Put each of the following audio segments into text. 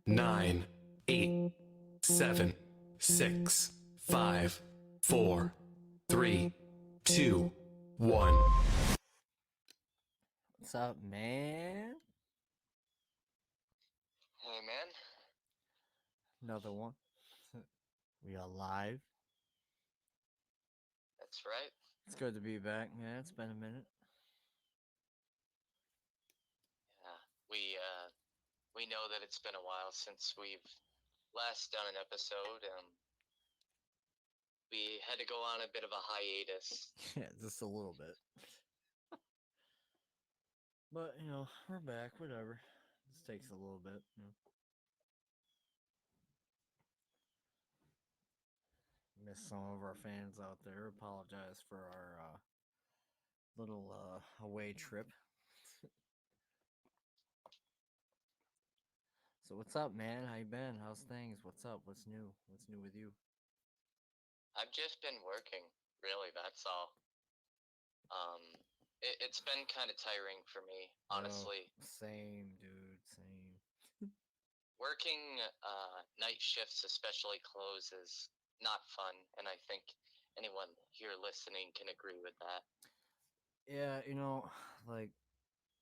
9, 8, 7, 6, 5, 4, 3, 2, 1. What's up, man? Hey man, Another one. We are live. that's right. It's good to be back, man. It's been a minute. Yeah, we know that it's been a while since we've last done an episode. We had to go on a bit of a hiatus. Yeah, just a little bit. But, we're back. Whatever. This takes a little bit. Miss some of our fans out there. Apologize for our little away trip. So what's up, man? How you been? How's things? What's up? What's new? What's new with you? I've just been working, really. That's all. Um, it's been kind of tiring for me, Yo, honestly. same, dude. Same. Working night shifts, especially close, is not fun, and I think anyone here listening can agree with that. Yeah, like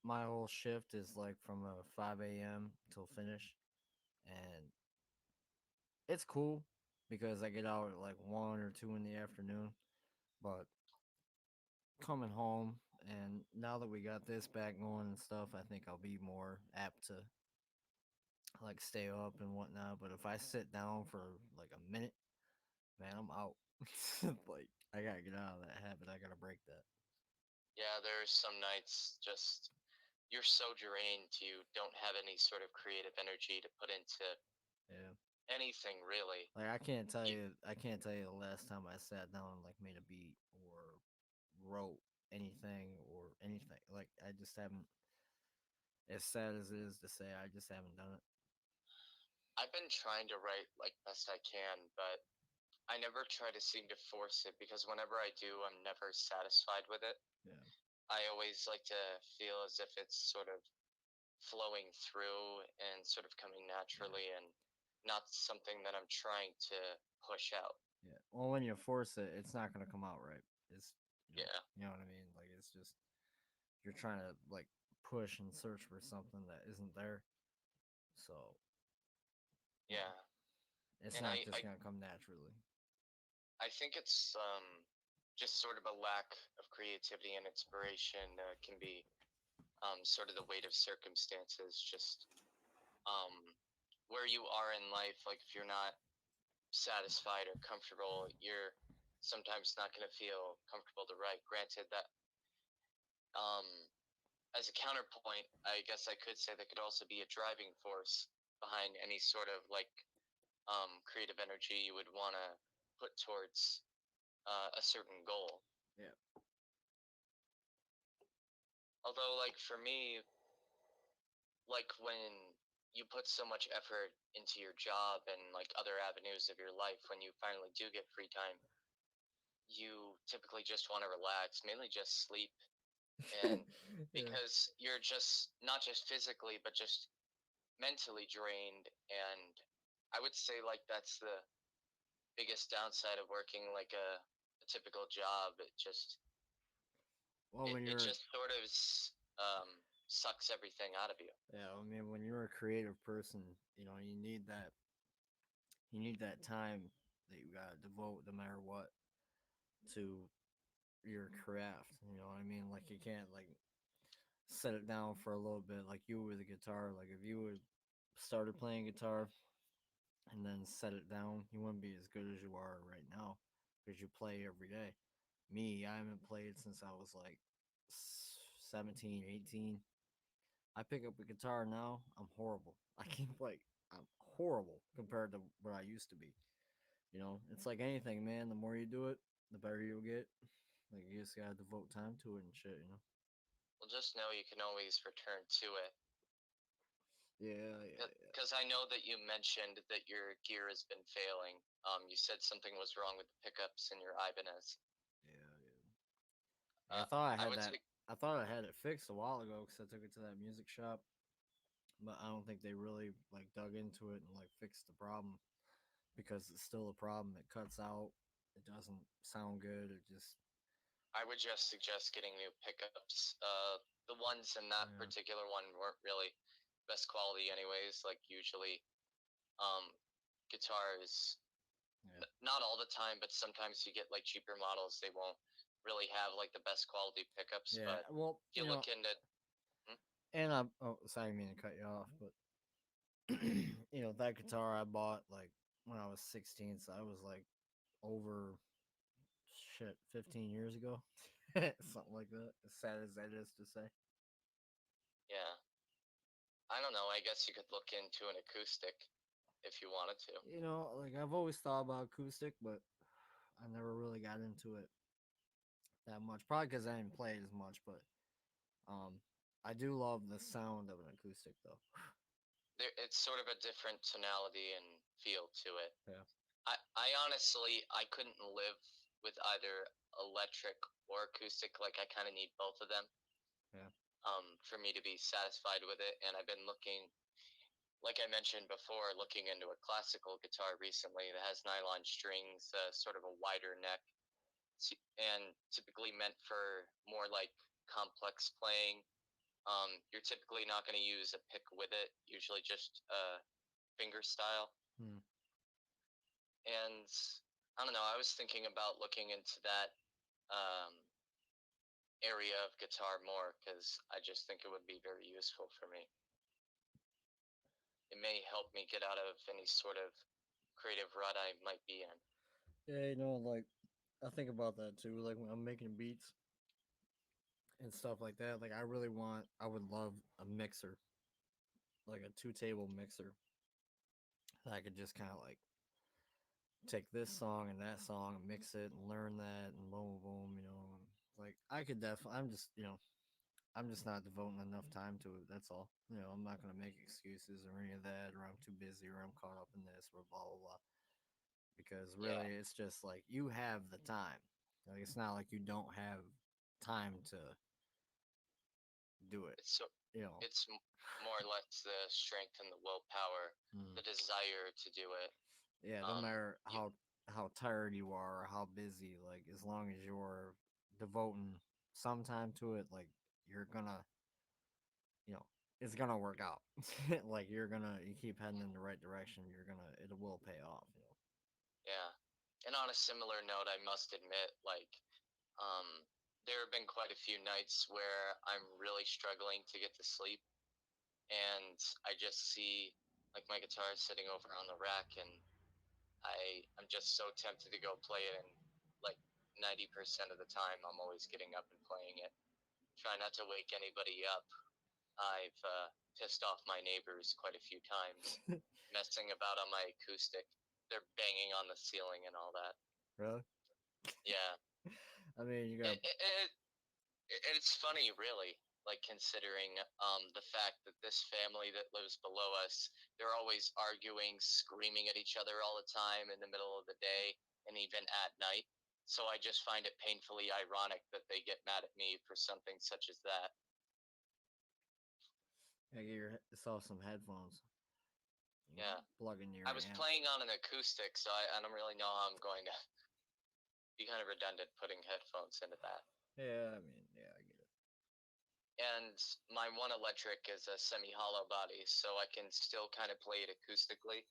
my whole shift is like from 5 a.m. till finish, and it's cool because I get out at like 1 or 2 in the afternoon. But coming home, and now that we got this back going and stuff, I think I'll be more apt to like stay up and whatnot. But if I sit down for like a minute, man, I'm out. Like I gotta get out of that habit. I gotta break that. Yeah, there's some nights just you're so drained you don't have any sort of creative energy to put into Yeah. anything really. Like You, I can't tell you the last time I sat down and like made a beat or wrote anything or anything. Like I just haven't. As sad as it is to say, I just haven't done it. I've been trying to write like best I can, but I never try to seem to force it because whenever I do, I'm never satisfied with it. Yeah. I always like to feel as if it's sort of flowing through and sort of coming naturally and not something that I'm trying to push out. Yeah. Well, when you force it, it's not gonna come out right. It's Yeah. you know what I mean. Like it's just you're trying to like push and search for something that isn't there. So you know, Yeah. it's And not just gonna come naturally. I think it's just sort of a lack of creativity and inspiration can be sort of the weight of circumstances, just um, where you are in life. Like if you're not satisfied or comfortable, you're sometimes not going to feel comfortable to write. Granted that um, as a counterpoint, I guess I could say that could also be a driving force behind any sort of like creative energy you would want to put towards a certain goal. Yeah. Although, like for me, like when you put so much effort into your job and like other avenues of your life, when you finally do get free time, you typically just want to relax, mainly just sleep. And Yeah. because you're just not just physically, but just mentally drained. And I would say like that's the biggest downside of working like a typical job. It just Well, when it you're just sort of um, sucks everything out of you. yeah, I mean, when you're a creative person, you need that. You need that time that you gotta devote, no matter what, to your craft. You know what I mean? Like you can't like set it down for a little bit, like you with a guitar. Like if you would started playing guitar and then set it down, you wouldn't be as good as you are right now because you play every day. Me, I haven't played since I was like 17, 18. I pick up a guitar now, I'm horrible. I can't play. I'm horrible compared to what I used to be. It's like anything, man. The more you do it, the better you'll get. Like you just gotta devote time to it and shit. Well, just know you can always return to it. Yeah, yeah, Because I know that you mentioned that your gear has been failing. You said something was wrong with the pickups in your Ibanez. yeah, yeah. I would say, I thought I had it fixed a while ago because I took it to that music shop. but I don't think they really like dug into it and like fixed the problem because it's still a problem. It cuts out. It doesn't sound good. It just I would just suggest getting new pickups. The ones in that yeah. particular one weren't really best quality, anyways. Like usually, um, guitars, Yeah. not all the time, but sometimes you get like cheaper models. They won't really have like the best quality pickups. Yeah. But Well, if you look into, hmm? and I oh sorry, I didn't mean to cut you off, but that guitar I bought like when I was 16, so I was like over shit 15 years ago. Something like that. As sad as that is to say. Yeah, I don't know. I guess you could look into an acoustic if you wanted to. Like I've always thought about acoustic, but I never really got into it that much. Probably because I didn't play it as much, but um, I do love the sound of an acoustic though. It's sort of a different tonality and feel to it. Yeah. I honestly I couldn't live with either electric or acoustic. Like I kind of need both of them. Yeah. For me to be satisfied with it. And I've been looking, like I mentioned before, looking into a classical guitar recently that has nylon strings, sort of a wider neck, and typically meant for more like complex playing. You're typically not going to use a pick with it, usually just finger style. Hmm. And I don't know, I was thinking about looking into that um, area of guitar more because I just think it would be very useful for me. It may help me get out of any sort of creative rut I might be in. Yeah, like I think about that too. Like when I'm making beats and stuff like that. Like I would love a mixer, like a two-table mixer that I could just kind of like take this song and that song and mix it and learn that and boom, boom. Like I could definitely. I'm just not devoting enough time to it. That's all. I'm not gonna make excuses or any of that, or I'm too busy, or I'm caught up in this, or blah blah blah. Because Yeah, really, it's just like you have the time. Like it's not like you don't have time to do it. it's so You know. it's more or less the strength and the willpower, Mm. the desire to do it. Yeah, no Um, matter you, how tired you are or how busy, like as long as you're devoting some time to it, like you're gonna, you know, it's gonna work out. Like you keep heading in the right direction, it will pay off. yeah. And on a similar note, I must admit, like, um, there have been quite a few nights where I'm really struggling to get to sleep, and I just see like my guitar sitting over on the rack, and I'm just so tempted to go play it, and like 90% of the time, I'm always getting up and playing it. Try not to wake anybody up. I've pissed off my neighbors quite a few times, messing about on my acoustic. They're banging on the ceiling and all that. Really? Yeah, I mean, you got it, it, it, it's funny, really. Like considering the fact that this family that lives below us, they're always arguing, screaming at each other all the time in the middle of the day and even at night. So I just find it painfully ironic that they get mad at me for something such as that. get yourself some headphones. Yeah, Plug in your I was amp. playing on an acoustic, so I don't really know how I'm going to be kind of redundant putting headphones into that. Yeah, I mean, yeah, I get it. And my one electric is a semi-hollow body, so I can still kind of play it acoustically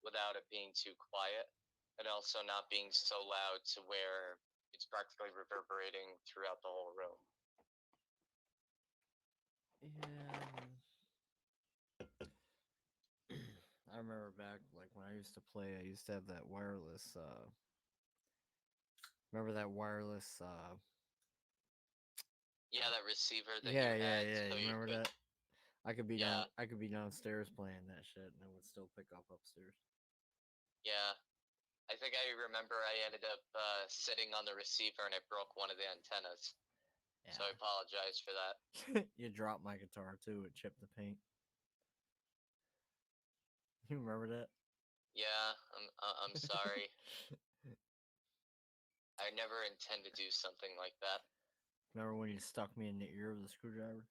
without it being too quiet, and also not being so loud to where it's practically reverberating throughout the whole room. Yeah, I remember back like when I used to play. I used to have that wireless. Remember that wireless? Yeah, that receiver that you Yeah, yeah, had, yeah. so You you remember could, that? I could be yeah, downstairs playing that shit, and it would still pick up upstairs. yeah. I think I remember I ended up sitting on the receiver and I broke one of the antennas. So I apologize for that. Yeah. You dropped my guitar too. It chipped the paint. You remember that? Yeah, I'm sorry. I never intend to do something like that. Remember when you stuck me in the ear with a screwdriver?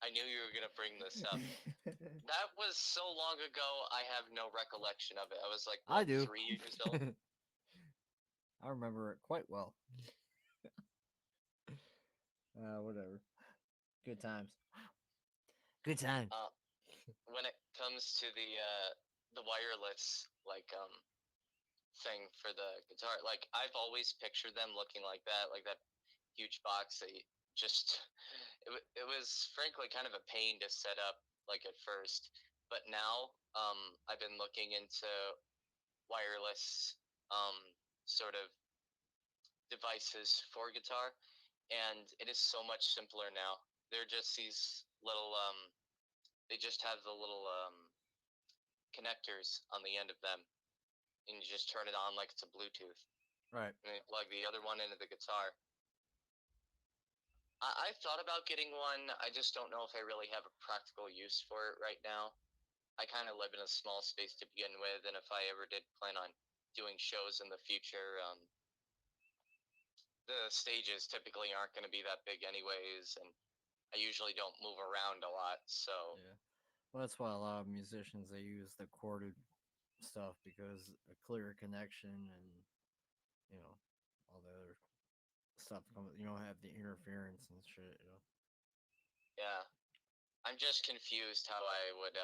I I knew you were gonna bring this up. That was so long ago. I have no recollection of it. I was like, I what, do. 3 years old? I remember it quite well. Whatever. Good times. Good times. When it comes to the wireless thing for the guitar, like I've always pictured them looking like that huge box. They just it was frankly kind of a pain to set up like at first, but now I've been looking into wireless sort of devices for guitar, and it is so much simpler now. They're just these little they just have the little connectors on the end of them, and you just turn it on like it's a Bluetooth, Right. and you plug the other one into the guitar. I've thought about getting one. I just don't know if I really have a practical use for it right now. I kind of live in a small space to begin with, and if I ever did plan on doing shows in the future, the stages typically aren't going to be that big anyways, and I usually don't move around a lot, so Yeah. Well, that's why a lot of musicians they use the corded stuff because a clear connection and all the other stuff comes. You don't have the interference and shit. yeah. I'm just confused how I would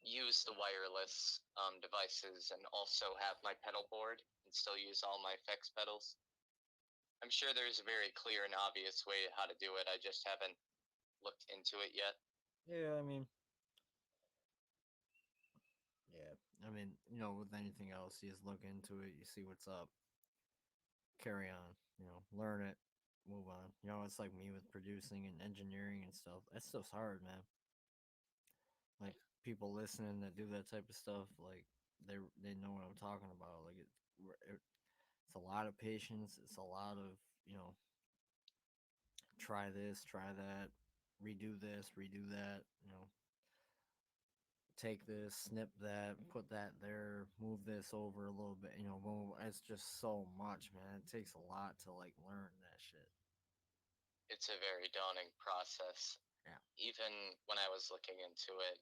use the wireless devices and also have my pedal board and still use all my effects pedals. I'm sure there's a very clear and obvious way how to do it. I just haven't looked into it yet. Yeah, I mean, yeah, I mean, with anything else, you just look into it, you see what's up, carry on, learn it, move on. It's like me with producing and engineering and stuff. That stuff's hard, man. Like people listening that do that type of stuff, like they know what I'm talking about. Like it's a lot of patience. It's a lot of you know, try this, try that, redo this, redo that. Take this, snip that, put that there, move this over a little bit. It's just so much, man. It takes a lot to like learn that shit. It's a very daunting process. Yeah. Even when I was looking into it,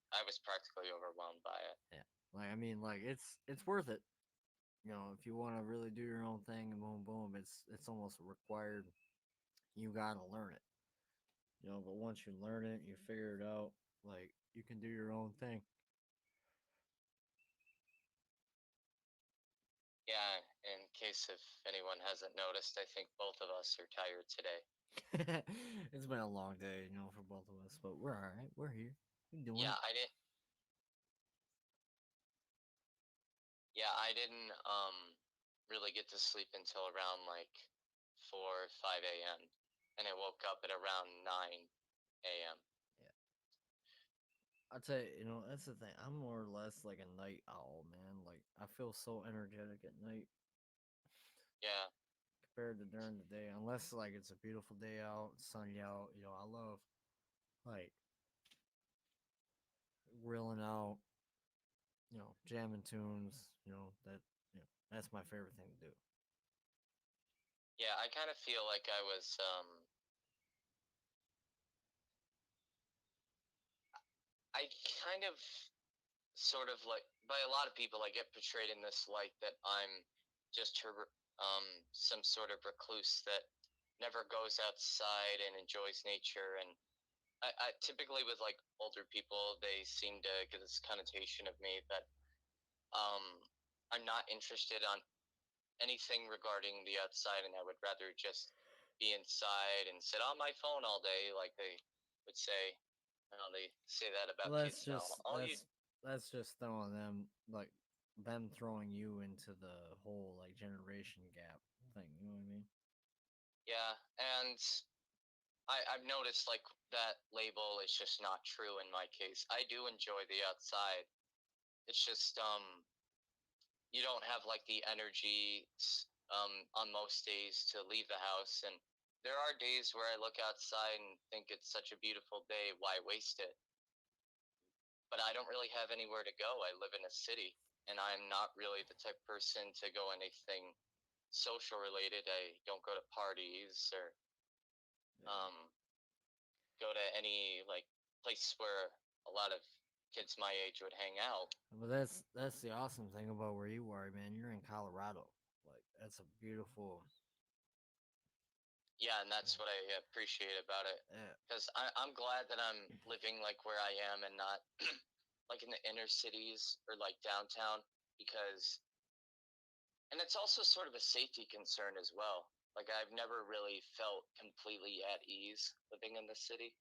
I was practically overwhelmed by it. Yeah. Like I mean, like it's worth it. If you want to really do your own thing and boom, boom, it's almost required. You gotta learn it. But once you learn it, you figure it out. Like you can do your own thing. Yeah, in case if anyone hasn't noticed, I think both of us are tired today. It's been a long day, for both of us, but we're all right. We're here. We're doing Yeah, it. I didn't. Yeah, I didn't really get to sleep until around like 4 or 5 a.m. and I woke up at around 9 a.m. Yeah. I'll tell you, that's the thing. I'm more or less like a night owl, man. Like I feel so energetic at night Yeah, compared to during the day. Unless like it's a beautiful day out, sunny out. I love like grilling out, jamming tunes. That's my favorite thing to do. yeah, I kind of feel like I kind of sort of like by a lot of people I get portrayed in this light that I'm just some sort of recluse that never goes outside and enjoys nature, and I typically with like older people they seem to get this connotation of me that um I'm not interested on anything regarding the outside, and I would rather just be inside and sit on my phone all day, like they would say. They say that Well, about kids now. All you, that's just throwing them like them throwing you into the whole like generation gap thing. You know what I mean? yeah, and I've noticed like that label is just not true in my case. I do enjoy the outside. It's just you don't have like the energy on most days to leave the house, and there are days where I look outside and think it's such a beautiful day. Why waste it? But I don't really have anywhere to go. I live in a city, and I'm not really the type of person to go anything social related. I don't go to parties or Yeah. um go to any like place where a lot of kids my age would hang out. But that's the awesome thing about where you are, man. You're in Colorado. Like that's a beautiful. Yeah, and that's what I appreciate about it. Yeah. Because I'm glad that I'm living like where I am and not like in the inner cities or like downtown. Because, and it's also sort of a safety concern as well. Like I've never really felt completely at ease living in the city.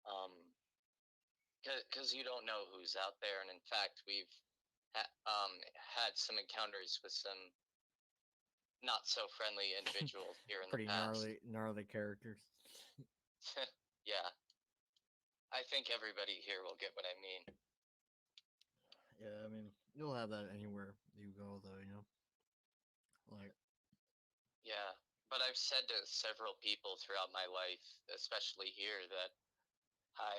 Um, because you don't know who's out there, and in fact, we've had some encounters with some not so friendly individuals here in the Pretty past. gnarly characters. Yeah, I think everybody here will get what I mean. Yeah, I mean you'll have that anywhere you go, though. You know, like Yeah, but I've said to several people throughout my life, especially here, that I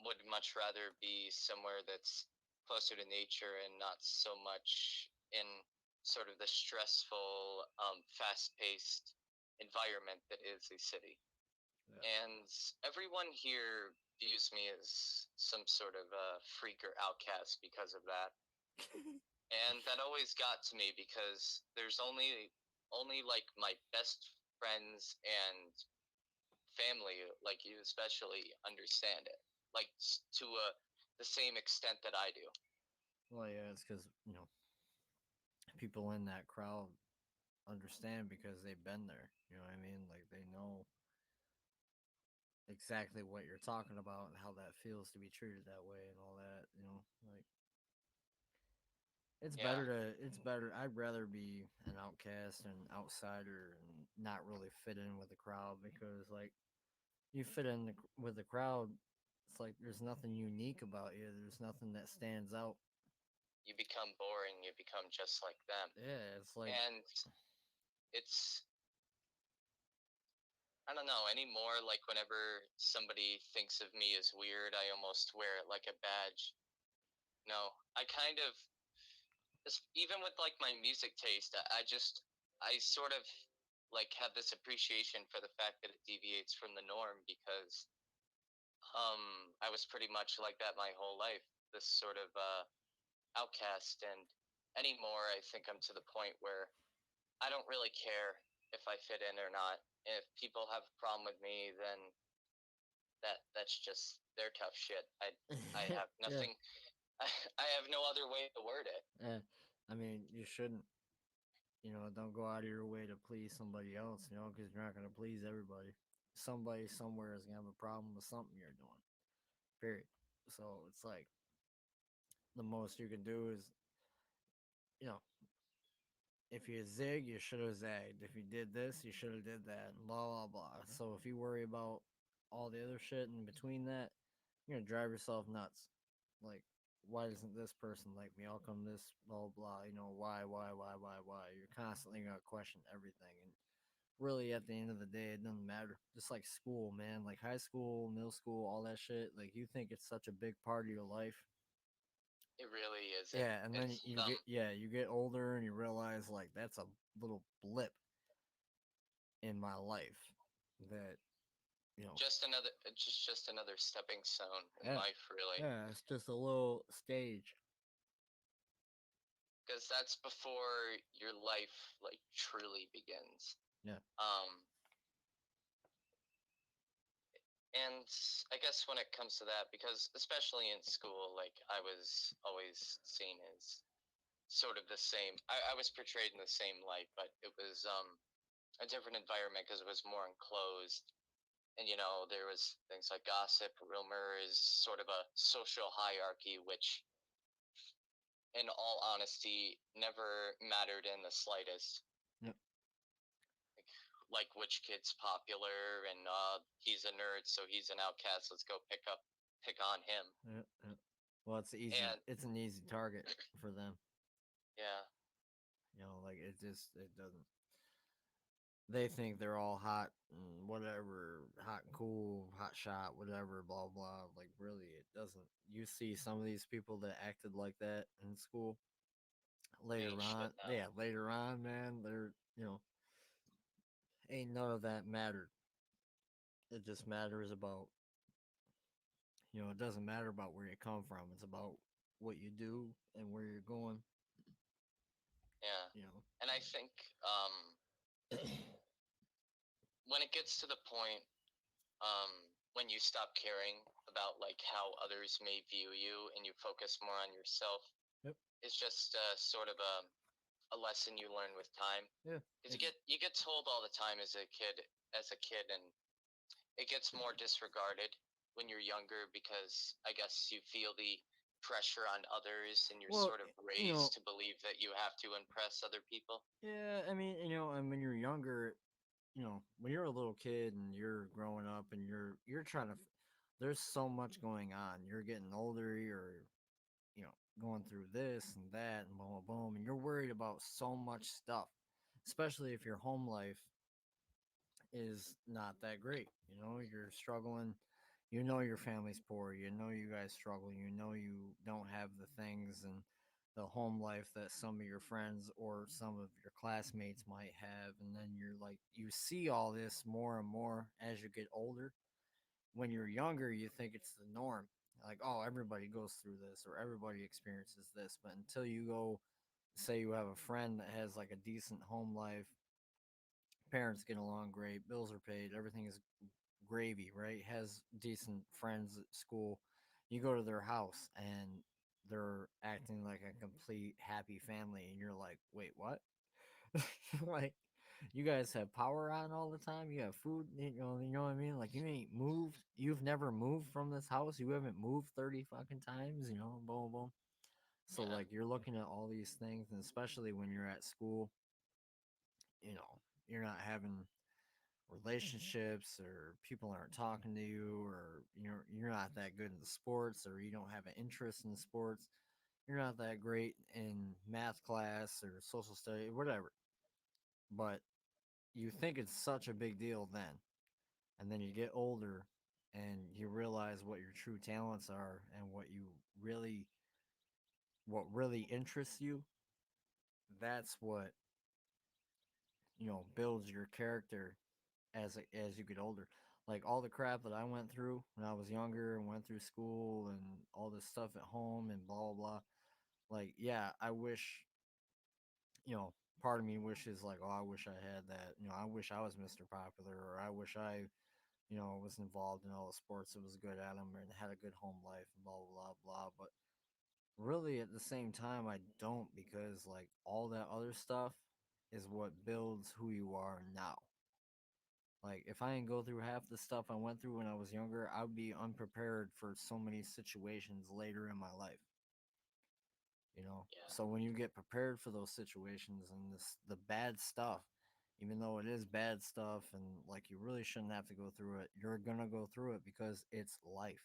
would much rather be somewhere that's closer to nature and not so much in sort of the stressful, fast-paced environment that is a city. yeah. And everyone here views me as some sort of a freak or outcast because of that. And that always got to me because there's only like my best friends and family, like you especially, understand it, like to the same extent that I do. Well, yeah, it's because people in that crowd understand because they've been there. You know what I mean? Like they know exactly what you're talking about and how that feels to be treated that way and all that. Like Yeah, it's better. I'd rather be an outcast and outsider and not really fit in with the crowd because like you fit in with the crowd, it's like there's nothing unique about you. There's nothing that stands out. you become boring. You become just like them, Yeah, it's like and it's I don't know anymore. Like whenever somebody thinks of me as weird, I almost wear it like a badge. No, I kind of even with like my music taste, I sort of like have this appreciation for the fact that it deviates from the norm because I was pretty much like that my whole life. This sort of outcast, and anymore, I think I'm to the point where I don't really care if I fit in or not. If people have a problem with me, then that's just their tough shit. I have yeah, nothing. I have no other way to word it. yeah. I mean, you shouldn't. Don't go out of your way to please somebody else. Because you're not gonna please everybody. Somebody somewhere is gonna have a problem with something you're doing. Period. So it's like the most you can do is, you know, if you zig, you should have zagged. If you did this, you should have did that. Blah blah blah. So if you worry about all the other shit in between that, you're gonna drive yourself nuts. Like, why doesn't this person like me? How come this blah blah? Why? You're constantly gonna question everything, and really, at the end of the day, it doesn't matter. Just like school, man, like high school, middle school, all that shit. Like, you think it's such a big part of your life. It really isn't. Yeah, and then It's you get older and you realize like that's a little blip in my life that you know just another stepping stone in yeah life, really, it's just a little stage. because that's before your life like truly begins. Yeah. Um, and I guess when it comes to that, because especially in school, like I was always seen as sort of the same. I was portrayed in the same light, but it was a different environment because it was more enclosed. And there was things like gossip, rumors, sort of a social hierarchy, which, in all honesty, never mattered in the slightest. Yep. Like which kid's popular, and he's a nerd, so he's an outcast. Let's go pick on him. Yep. Yep. Well, it's easy. And It's an easy target for them. yeah, Like it doesn't. They think they're all hot and whatever, hot and cool, hot shot, whatever, blah blah. Like really, it doesn't. You see some of these people that acted like that in school they later ain't on. shit now. Yeah, later on, man, they're ain't none of that mattered. It just matters about It doesn't matter about where you come from. It's about what you do and where you're going. Yeah. You know, And I think um, when it gets to the point um, when you stop caring about like how others may view you and you focus more on yourself, yep, it's just sort of a lesson you learn with time. yeah, Because it's you get told all the time as a kid, and it gets more disregarded when you're younger because I guess you feel the pressure on others and you're well, sort of you know, raised to believe that you have to impress other people. yeah. I mean, and when you're younger, when you're a little kid and you're growing up and you're trying to, there's so much going on. You're getting older. You're you know going through this and that and boom, boom, boom, and you're worried about so much stuff, especially if your home life is not that great. You're struggling. Your family's poor. You guys struggle. You don't have the things and the home life that some of your friends or some of your classmates might have. And then you're like, you see all this more and more as you get older. When you're younger, you think it's the norm. Like, oh, everybody goes through this or everybody experiences this. But until you go, say you have a friend that has like a decent home life, parents get along great, bills are paid, everything is gravy, right? Has decent friends at school. You go to their house and they're acting like a complete happy family, and you're like, wait, what? Like, you guys have power on all the time. You have food. You know what I mean. Like, you ain't moved. You've never moved from this house. You haven't moved 30 fucking times. Boom, boom. So Yeah, like, you're looking at all these things, and especially when you're at school, you're not having relationships, or people aren't talking to you, or you're not that good in the sports, or you don't have an interest in sports, you're not that great in math class or social study, whatever. But you think it's such a big deal then, and then you get older and you realize what your true talents are and what really interests you. That's what builds your character as you get older. Like, all the crap that I went through when I was younger and went through school and all this stuff at home and blah blah blah. Like, yeah, I wish, part of me wishes, like, oh, I wish I had that. I wish I was Mr. Popular, or I wish I, was involved in all the sports and was good at them and had a good home life and blah blah blah. But really, at the same time, I don't, because like all that other stuff is what builds who you are now. Like, if I didn't go through half the stuff I went through when I was younger, I would be unprepared for so many situations later in my life. yeah, So when you get prepared for those situations and the bad stuff, even though it is bad stuff and like you really shouldn't have to go through it, you're gonna go through it because it's life.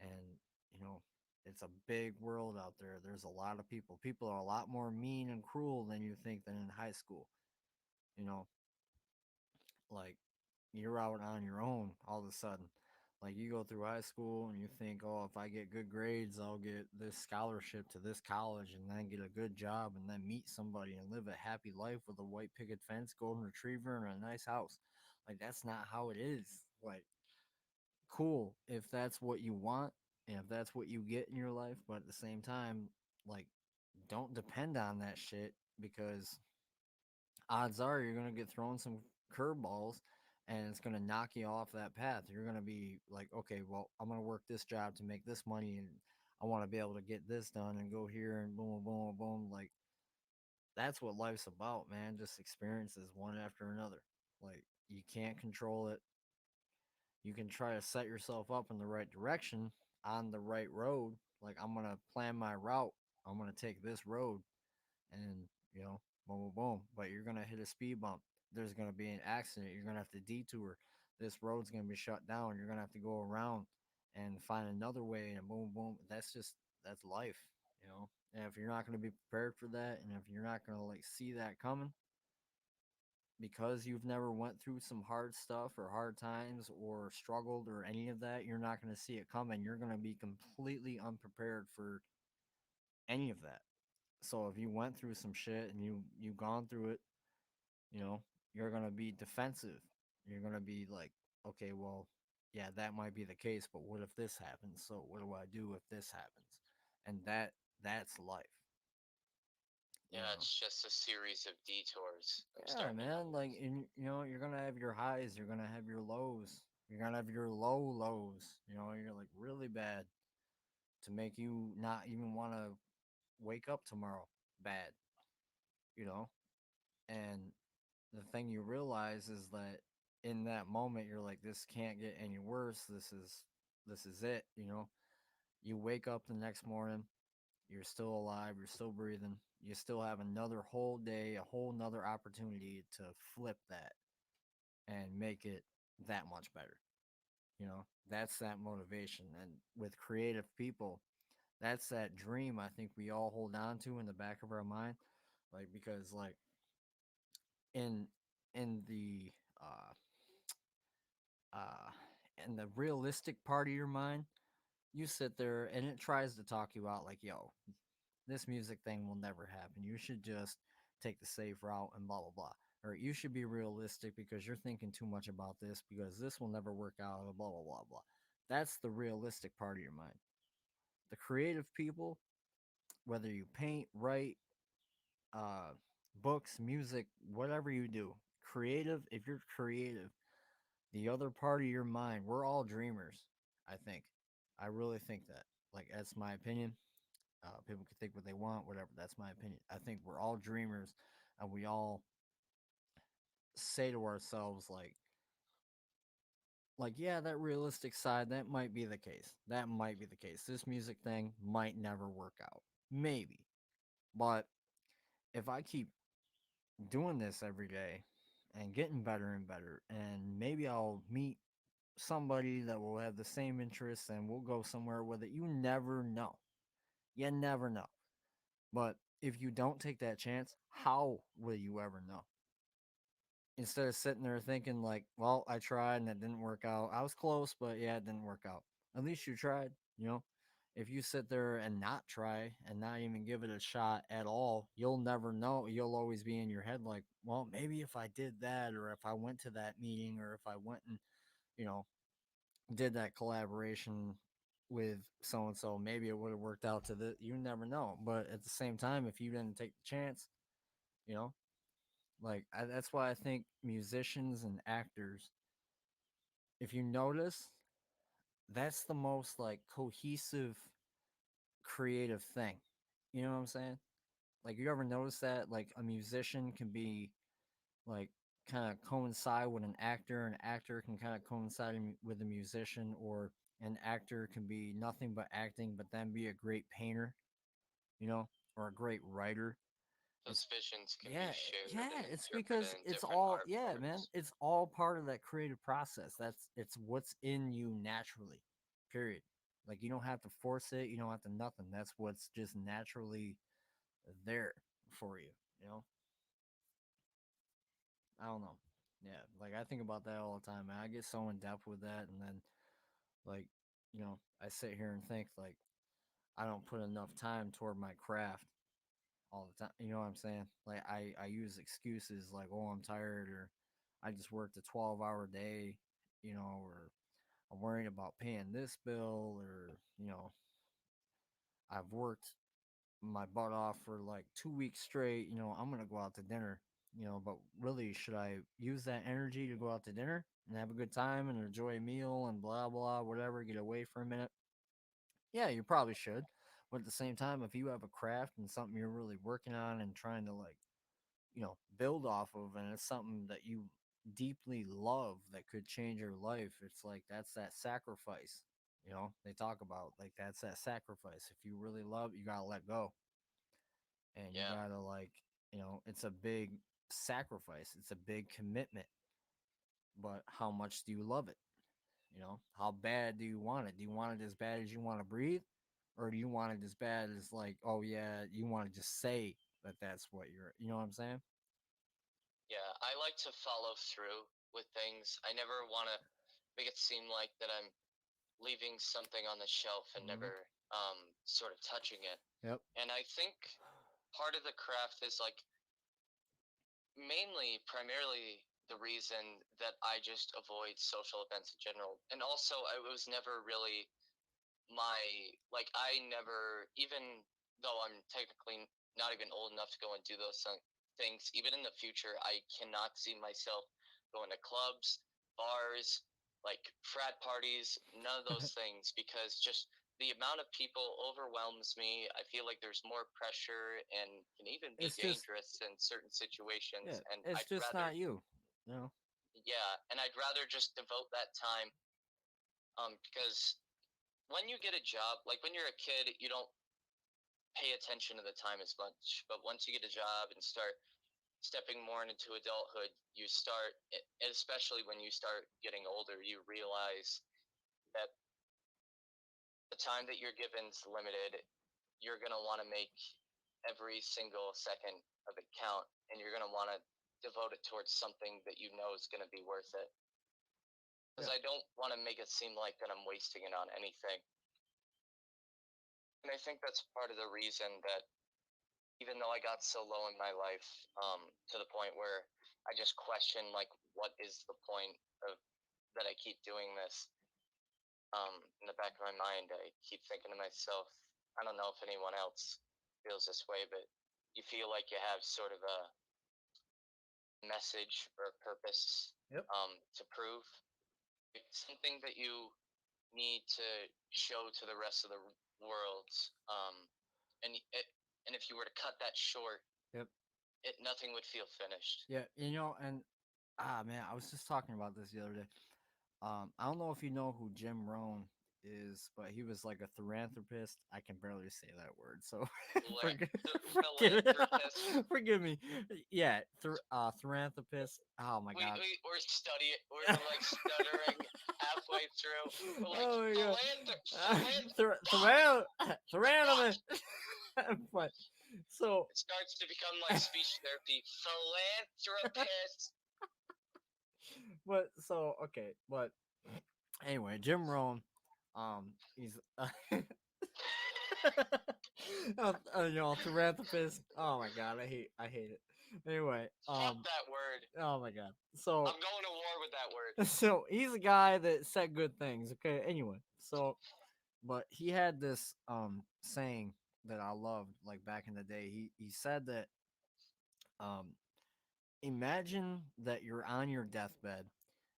And you know, it's a big world out there. There's a lot of people. People are a lot more mean and cruel than you think than in high school. You know, like, you're out on your own all of a sudden. Like, you go through high school and you think, oh, if I get good grades, I'll get this scholarship to this college and then get a good job and then meet somebody and live a happy life with a white picket fence, golden retriever, and a nice house. Like, that's not how it is. Like, cool if that's what you want and if that's what you get in your life, but at the same time, like, don't depend on that shit, because odds are you're going to get thrown some curveballs and it's going to knock you off that path. You're going to be like, okay, well, I'm going to work this job to make this money, and I want to be able to get this done and go here and boom, boom, boom. Like, that's what life's about, man. Just experiences one after another. Like, you can't control it. You can try to set yourself up in the right direction on the right road. Like, I'm going to plan my route. I'm going to take this road and boom, boom, boom. But you're gonna hit a speed bump. There's gonna be an accident. You're gonna have to detour. This road's gonna be shut down. You're gonna have to go around and find another way. And boom, boom. That's life. And if you're not gonna be prepared for that, and if you're not gonna like see that coming, because you've never went through some hard stuff or hard times or struggled or any of that, you're not gonna see it coming. You're gonna be completely unprepared for any of that. So if you went through some shit and you've gone through it, you know, you're gonna be defensive. You're gonna be like, okay, well, yeah, that might be the case, but what if this happens? So what do I do if this happens? And that's life, you Yeah, know. it's just a series of detours. I'm Yeah, starting to man. Like, notice. you know, you're gonna have your highs, you're gonna have your lows, you're gonna have your low lows. You know, you're like really bad to make you not even want to wake up tomorrow. Bad, you know. And the thing you realize is that in that moment, you're like, this can't get any worse. This is it. You know. You wake up the next morning, you're still alive, you're still breathing, you still have another whole day, a whole nother opportunity to flip that and make it that much better. You know, that's that motivation. And with creative people, that's that dream I think we all hold on to in the back of our mind. Like, because, like, in in the uh uh in the realistic part of your mind, you sit there and it tries to talk you out like, yo, this music thing will never happen. You should just take the safe route and blah blah blah. Or you should be realistic because you're thinking too much about this because this will never work out. Blah blah blah blah. That's the realistic part of your mind. The creative people, whether you paint, write, uh, books, music, whatever you do, creative. If you're creative, the other part of your mind, we're all dreamers. I think. I really think that. Like, that's my opinion. People can think what they want, whatever. That's my opinion. I think we're all dreamers, and we all say to ourselves, yeah, that realistic side, that might be the case. That might be the case. This music thing might never work out. Maybe. But if I keep doing this every day and getting better and better, and maybe I'll meet somebody that will have the same interests and we'll go somewhere with it. You never know. You never know. But if you don't take that chance, how will you ever know? Instead of sitting there thinking like, well, I tried and it didn't work out. I was close, but yeah, it didn't work out. At least you tried, you know? If you sit there and not try and not even give it a shot at all, you'll never know. You'll always be in your head like, well, maybe if I did that or if I went to that meeting or if I went and, you know, did that collaboration with so and so, maybe it would have worked out to the you never know. But at the same time, if you didn't take the chance, you know, that's why I think musicians and actors, if you notice, that's the most like cohesive creative thing. You know what I'm saying? Like, you ever notice that like a musician can be like kind of coincide with an actor can kind of coincide with a musician, or an actor can be nothing but acting but then be a great painter, you know, or a great writer. Those It's visions can be yeah, shared yeah, and it's interpreted because in it's different all art yeah, man, forms. it's all part of that creative process. It's what's in you naturally. Period. Like, you don't have to force it, you don't have to nothing. That's what's just naturally there for you, you know? I don't know. Yeah, like I think about that all the time, man. I get so in depth with that, and then like, I sit here and think like I don't put enough time toward my craft all the time. You know what I'm saying? Like, I use excuses like, oh, I'm tired, or I just worked a 12-hour day, or I'm worrying about paying this bill, or I've worked my butt off for like 2 weeks straight. I'm gonna go out to dinner. But really, should I use that energy to go out to dinner and have a good time and enjoy a meal and blah blah whatever, get away for a minute? Yeah, you probably should. But at the same time, if you have a craft and something you're really working on and trying to like, build off of, and it's something that you deeply love that could change your life, it's like that's that sacrifice. They talk about like that's that sacrifice. If you really love, you gotta let go, and you Yeah, gotta like, it's a big sacrifice. It's a big commitment. But how much do you love it? How bad do you want it? Do you want it as bad as you want to breathe? Or do you want it as bad as like, oh yeah, you want to just say that that's what you know what I'm saying? yeah. I like to follow through with things. I never want to make it seem like that I'm leaving something on the shelf and Hmm. never sort of touching it. Yep. And I think part of the craft is like mainly, primarily the reason that I just avoid social events in general. And also, I was never really my like I never, even though I'm technically not even old enough to go and do those things, even in the future I cannot see myself going to clubs, bars, like frat parties, none of those things, because just the amount of people overwhelms me. I feel like there's more pressure and can even be It's just dangerous in certain yeah, situations, and it's I'd just rather, not you. You know. yeah, and I'd rather just devote that time, because when you get a job, like when you're a kid, you don't pay attention to the time as much. But once you get a job and start stepping more into adulthood, you start, especially when you start getting older, you realize that the time that you're given is limited. You're going to want to make every single second of it count, and you're going to want to devote it towards something that you know is going to be worth it. Because Yeah. I don't want to make it seem like that I'm wasting it on anything. And I think that's part of the reason that even though I got so low in my life, to the point where I just question like what is the point of that I keep doing this. In the back of my mind, I keep thinking to myself, I don't know if anyone else feels this way, but you feel like you have sort of a message or a purpose, Yep. to prove. It's something that you need to show to the rest of the world. And it, and if you were to cut that short, Yep. nothing would feel finished. Yeah. And man, I was just talking about this the other day. I don't know if you know who Jim Rohn is, but he was like a philanthropist. I can barely say that word, so forgive, forgive, Philanthropist. forgive me. Yeah, philanthropist. Oh my god. We're studying. We're like stuttering halfway through. We're like Oh my god. fuck. Philanthropist. But so It starts to become like speech therapy. Philanthropist. but so okay, but anyway, Jim Rohn, he's philanthropist. Oh my god, I hate it. Anyway, Fuck that word. oh my god. So I'm going to war with that word. so he's a guy that said good things. Okay, anyway, so but he had this saying that I loved like back in the day. He said that um imagine that you're on your deathbed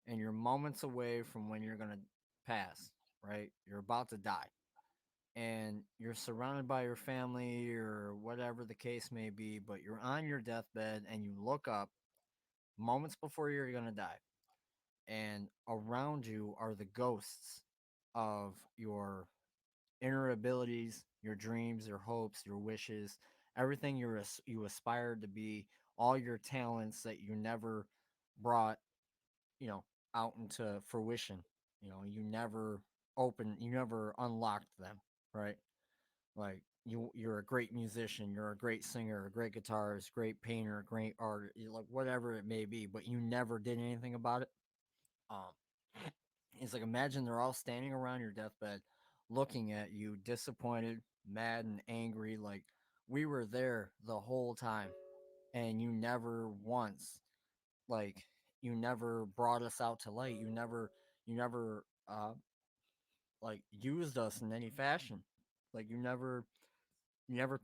and you're moments away from when you're gonna pass, right? You're about to die. And you're surrounded by your family or whatever the case may be, but you're on your deathbed and you look up moments before you're going to die, and around you are the ghosts of your inner abilities, your dreams, your hopes, your wishes, everything you aspired to be, all your talents that you never brought, you know, out into fruition. You never unlocked them, right? Like you're a great musician, you're a great singer, a great guitarist, great painter, great artist, like whatever it may be, but you never did anything about it. Um, it's like imagine they're all standing around your deathbed, looking at you, disappointed, mad, and angry. Like we were there the whole time, and you never once, like you never brought us out to light. You never like used us in any fashion. Like you never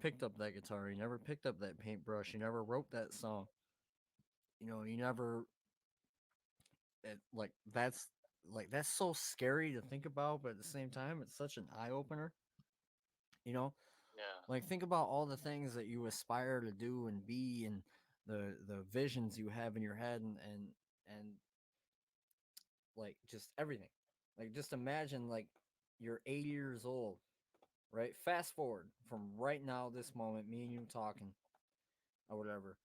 picked up that guitar, you never picked up that paintbrush, you never wrote that song. You never that's so scary to think about, but at the same time it's such an eye opener, you know? Yeah. Like think about all the things that you aspire to do and be, and the visions you have in your head, and like just everything. Like just imagine like you're 80 years old, right? Fast forward from right now, this moment, me and you talking or whatever.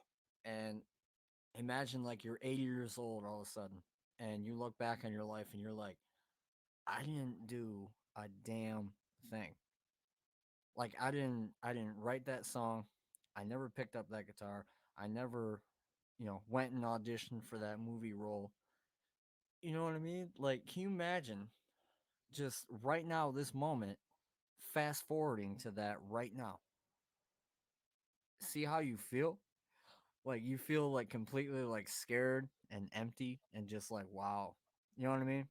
And imagine like you're 80 years old all of a sudden, and you look back on your life and you're like, I didn't do a damn thing. Like I didn't write that song. I never picked up that guitar. I never, went and auditioned for that movie role. You know what I mean? Like, can you imagine just right now, this moment, fast forwarding to that right now? See how you feel? like you feel like completely like scared and empty and just like wow. You know what I mean?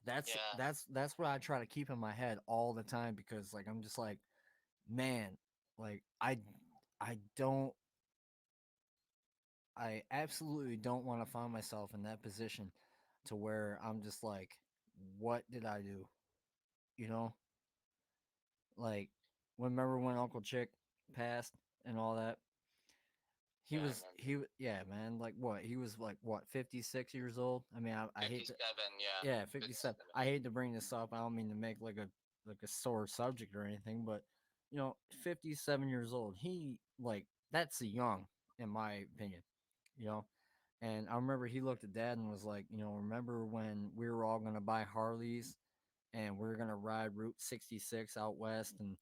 That's Yeah, that's that's what I try to keep in my head all the time because like I'm just like, man, like I don't I absolutely don't want to find myself in that position to where I'm just like, what did I do? You know? Like remember when Uncle Chick passed and all that? yeah, I remember. Yeah, man, like what? He was like what, 56 years old? I mean, I hate to 57, yeah, yeah, 57. 57. I hate to bring this up. I don't mean to make like a sore subject or anything, but 57 years old. He like that's young in my opinion, you know. And I remember he looked at dad and was like, remember when we were all going to buy Harleys and we are going to ride Route 66 out west and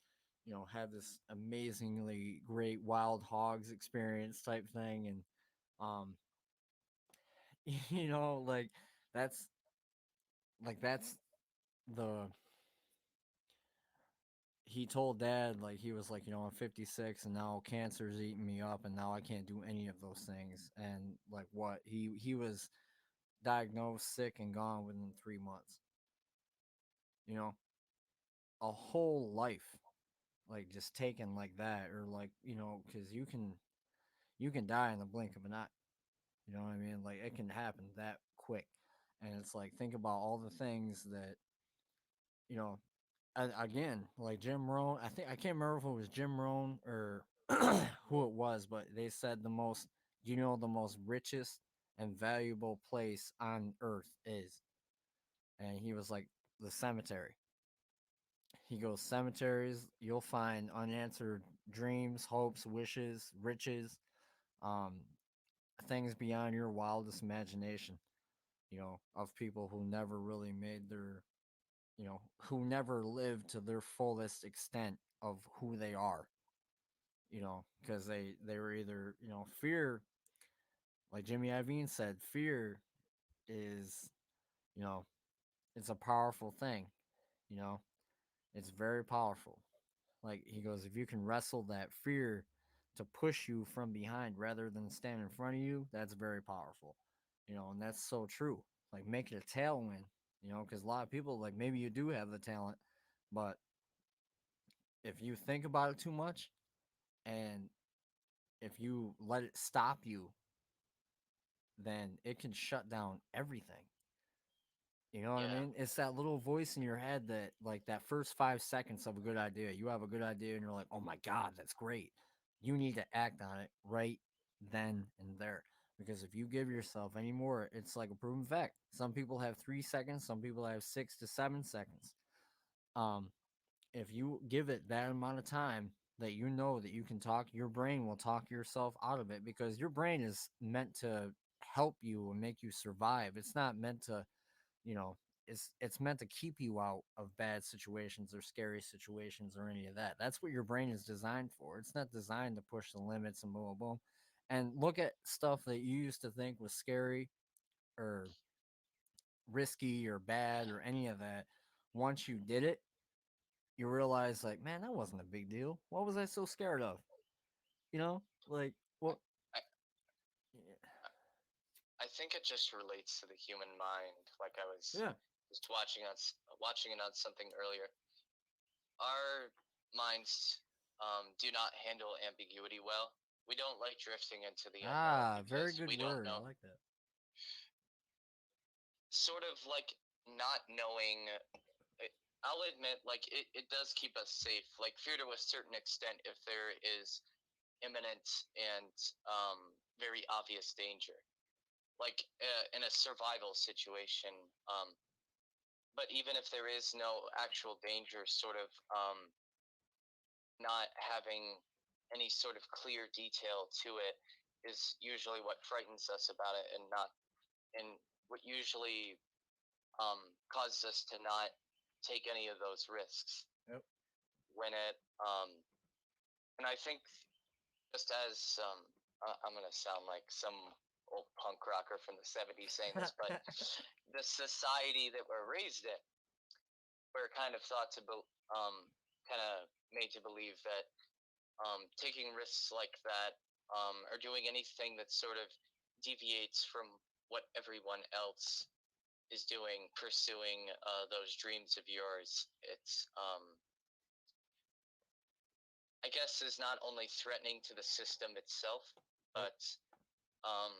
have this amazingly great wild hogs experience type thing and um like that's that's the he told dad like he was like I'm 56 and now cancer's eating me up and now I can't do any of those things and like what he was diagnosed sick and gone within 3 months, you know a whole life like just taken like that or like because you can die in the blink of an eye. You know what I mean? Like it can happen that quick. And it's like think about all the things that, you know, again, like Jim Rohn, I can't remember if it was Jim Rohn or who it was, but they said the most richest and valuable place on earth is. And he was like the cemetery. He goes, cemeteries, you'll find unanswered dreams, hopes, wishes, riches, um, things beyond your wildest imagination, of people who never really made who never lived to their fullest extent of who they are, because they were either, fear, like Jimmy Iovine said, fear is, you know, it's a powerful thing, you know, it's very powerful. Like he goes, if you can wrestle that fear to push you from behind rather than stand in front of you, that's very powerful. And that's so true. Like make it a tailwind, because a lot of people like maybe you do have the talent, but if you think about it too much and if you let it stop you, then it can shut down everything. You know what I Yeah, mean? It's that little voice in your head that, like, that first 5 seconds of a good idea, you have a good idea and you're like, oh my God, that's great. You need to act on it right then and there. Because if you give yourself any more, it's like a proven fact. Some people have 3 seconds, some people have 6 to 7 seconds. Um, if you give it that amount of time that you know that you can talk, your brain will talk yourself out of it because your brain is meant to help you and make you survive. It's not meant to you know it's meant to keep you out of bad situations or scary situations or any of that. That's what your brain is designed for. It's not designed to push the limits and boom boom boom and look at stuff that you used to think was scary or risky or bad yeah. or any of that. Once you did it, you realize like, man, that wasn't a big deal. What was I so scared of? Like what? I, I think it just relates to the human mind. Like I was Yeah. just watching it on something earlier. Our minds do not handle ambiguity well. We don't like drifting into the unknown Ah, very because good we don't word. I know. like that. Sort of like not knowing. I'll admit, like it does keep us safe. Like fear to a certain extent, if there is imminent and very obvious danger, like in a survival situation. But even if there is no actual danger, sort of not having any sort of clear detail to it is usually what frightens us about it, and what usually causes us to not take any of those risks Yep. when it and I think just as I'm gonna sound like some old punk rocker from the '70s saying this, but the society that we're raised in, we're kind of kind of made to believe that taking risks like that or doing anything that sort of deviates from what everyone else is doing, pursuing those dreams of yours. It's I guess is not only threatening to the system itself, but um,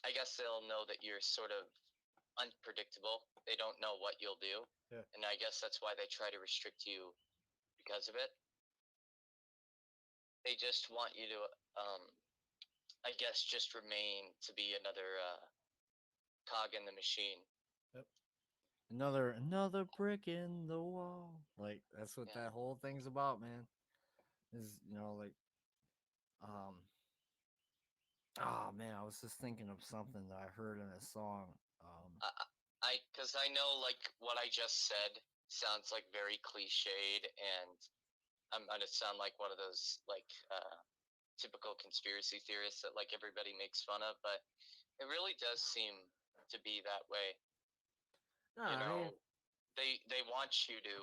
I guess they'll know that you're sort of unpredictable. They don't know what you'll do, Yeah. and I guess that's why they try to restrict you because of it. They just want you to, I guess, just remain to be another cog in the machine. Yep. Another brick in the wall. Like that's what Yeah. that whole thing's about, man. Is like um oh man, I was just thinking of something that I heard in a song. I, because I know like what I just said sounds like very cliched, and I'm gonna sound like one of those like typical conspiracy theorists that like everybody makes fun of, but it really does seem to be that way. No, You I mean, know, they want you to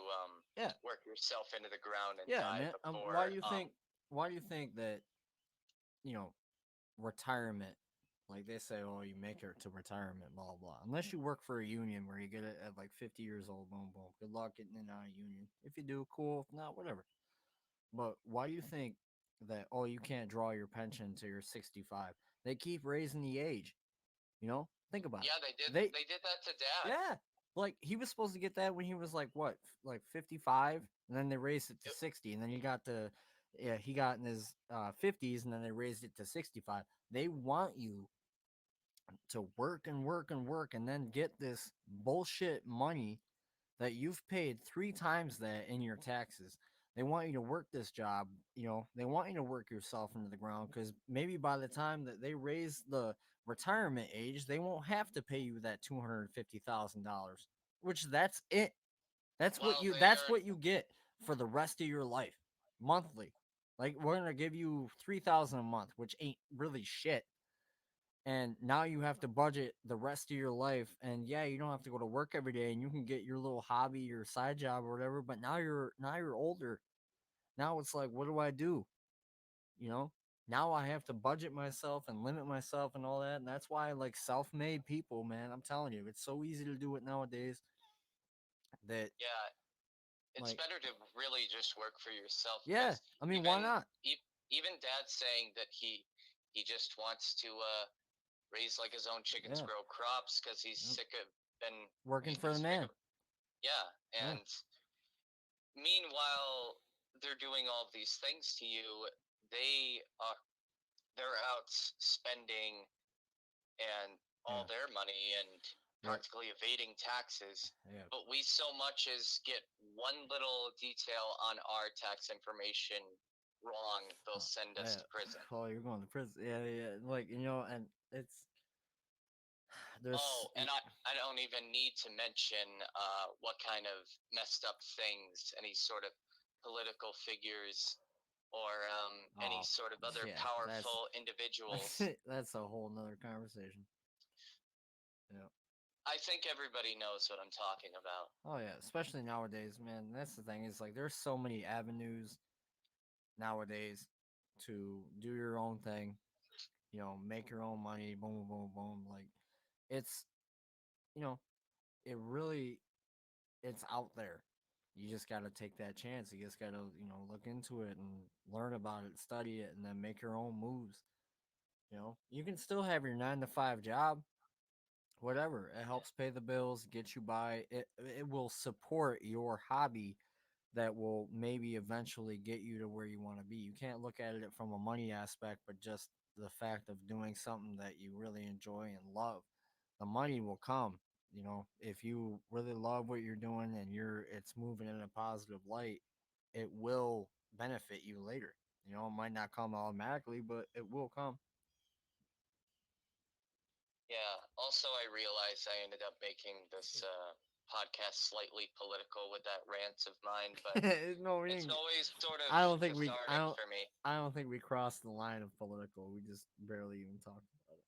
yeah, work yourself into the ground and yeah, die man. before Why do you think that you know retirement? Like they say, oh, you make it to retirement, blah blah. Unless you work for a union where you get it at like 50 years old, boom boom. Good luck getting in on a union. If you do, cool. If not, whatever. But why do you think that you can't draw your pension till you're 65? They keep raising the age. Think about it. yeah, they did They they did that to dad. Yeah, like he was supposed to get that when he was like what, like 55, and then they raised it to It- 60, and then he got in his 50s, and then they raised it to 65. They want you to work and work and work, and then get this bullshit money that you've paid three times that in your taxes. They want you to work this job, they want you to work yourself into the ground because maybe by the time that they raise the retirement age, they won't have to pay you that $250,000, which that's it. While That's they're what you get for the rest of your life, monthly. Like we're gonna give you 3,000 a month, which ain't really shit, and now you have to budget the rest of your life, and yeah, you don't have to go to work every day, and you can get your little hobby, your side job or whatever, but now you're older. Now it's like, what do I do? you know Now I have to budget myself and limit myself and all that, and that's why, like, self-made people, man, I'm telling you, it's so easy to do it nowadays that, yeah, it's like, better to really just work for yourself yeah, because I mean, why even not? even dad saying that he just wants to raise like his own chickens, Yeah, grow crops because he's yep. sick of been Working for the he's sick man. of yeah. Yeah, And meanwhile they're doing all of these things to you, they are they're out spending and all yeah, their money and yep, practically evading taxes. yeah. But we so much as get one little detail on our tax information wrong, they'll Oh, send us yeah. to prison. Oh, you're going to prison. Yeah, yeah. Like, and it's Oh, there's and I don't even need to mention what kind of messed up things any sort of political figures or any oh sort of other yeah, powerful individuals. that's a whole nother conversation. Yeah. I think everybody knows what I'm talking about. Oh yeah, especially nowadays, man. That's the thing. Is like there's so many avenues nowadays to do your own thing. Make your own money. Boom, boom, boom. Like it's you know, it really it's out there. You just got to take that chance. You just got to, look into it and learn about it, study it, and then make your own moves. You can still have your 9 to 5 job, whatever. It helps pay the bills, get you by. It will support your hobby that will maybe eventually get you to where you want to be. You can't look at it from a money aspect, but just the fact of doing something that you really enjoy and love. The money will come. If you really love what you're doing and it's moving in a positive light, it will benefit you later. It might not come automatically, but it will come. Yeah. Also, I realized I ended up making this podcast slightly political with that rant of mine, but No, we it's didn't. always sort of I don't think we. cathartic for me. I don't think we crossed the line of political. We just barely even talked about it.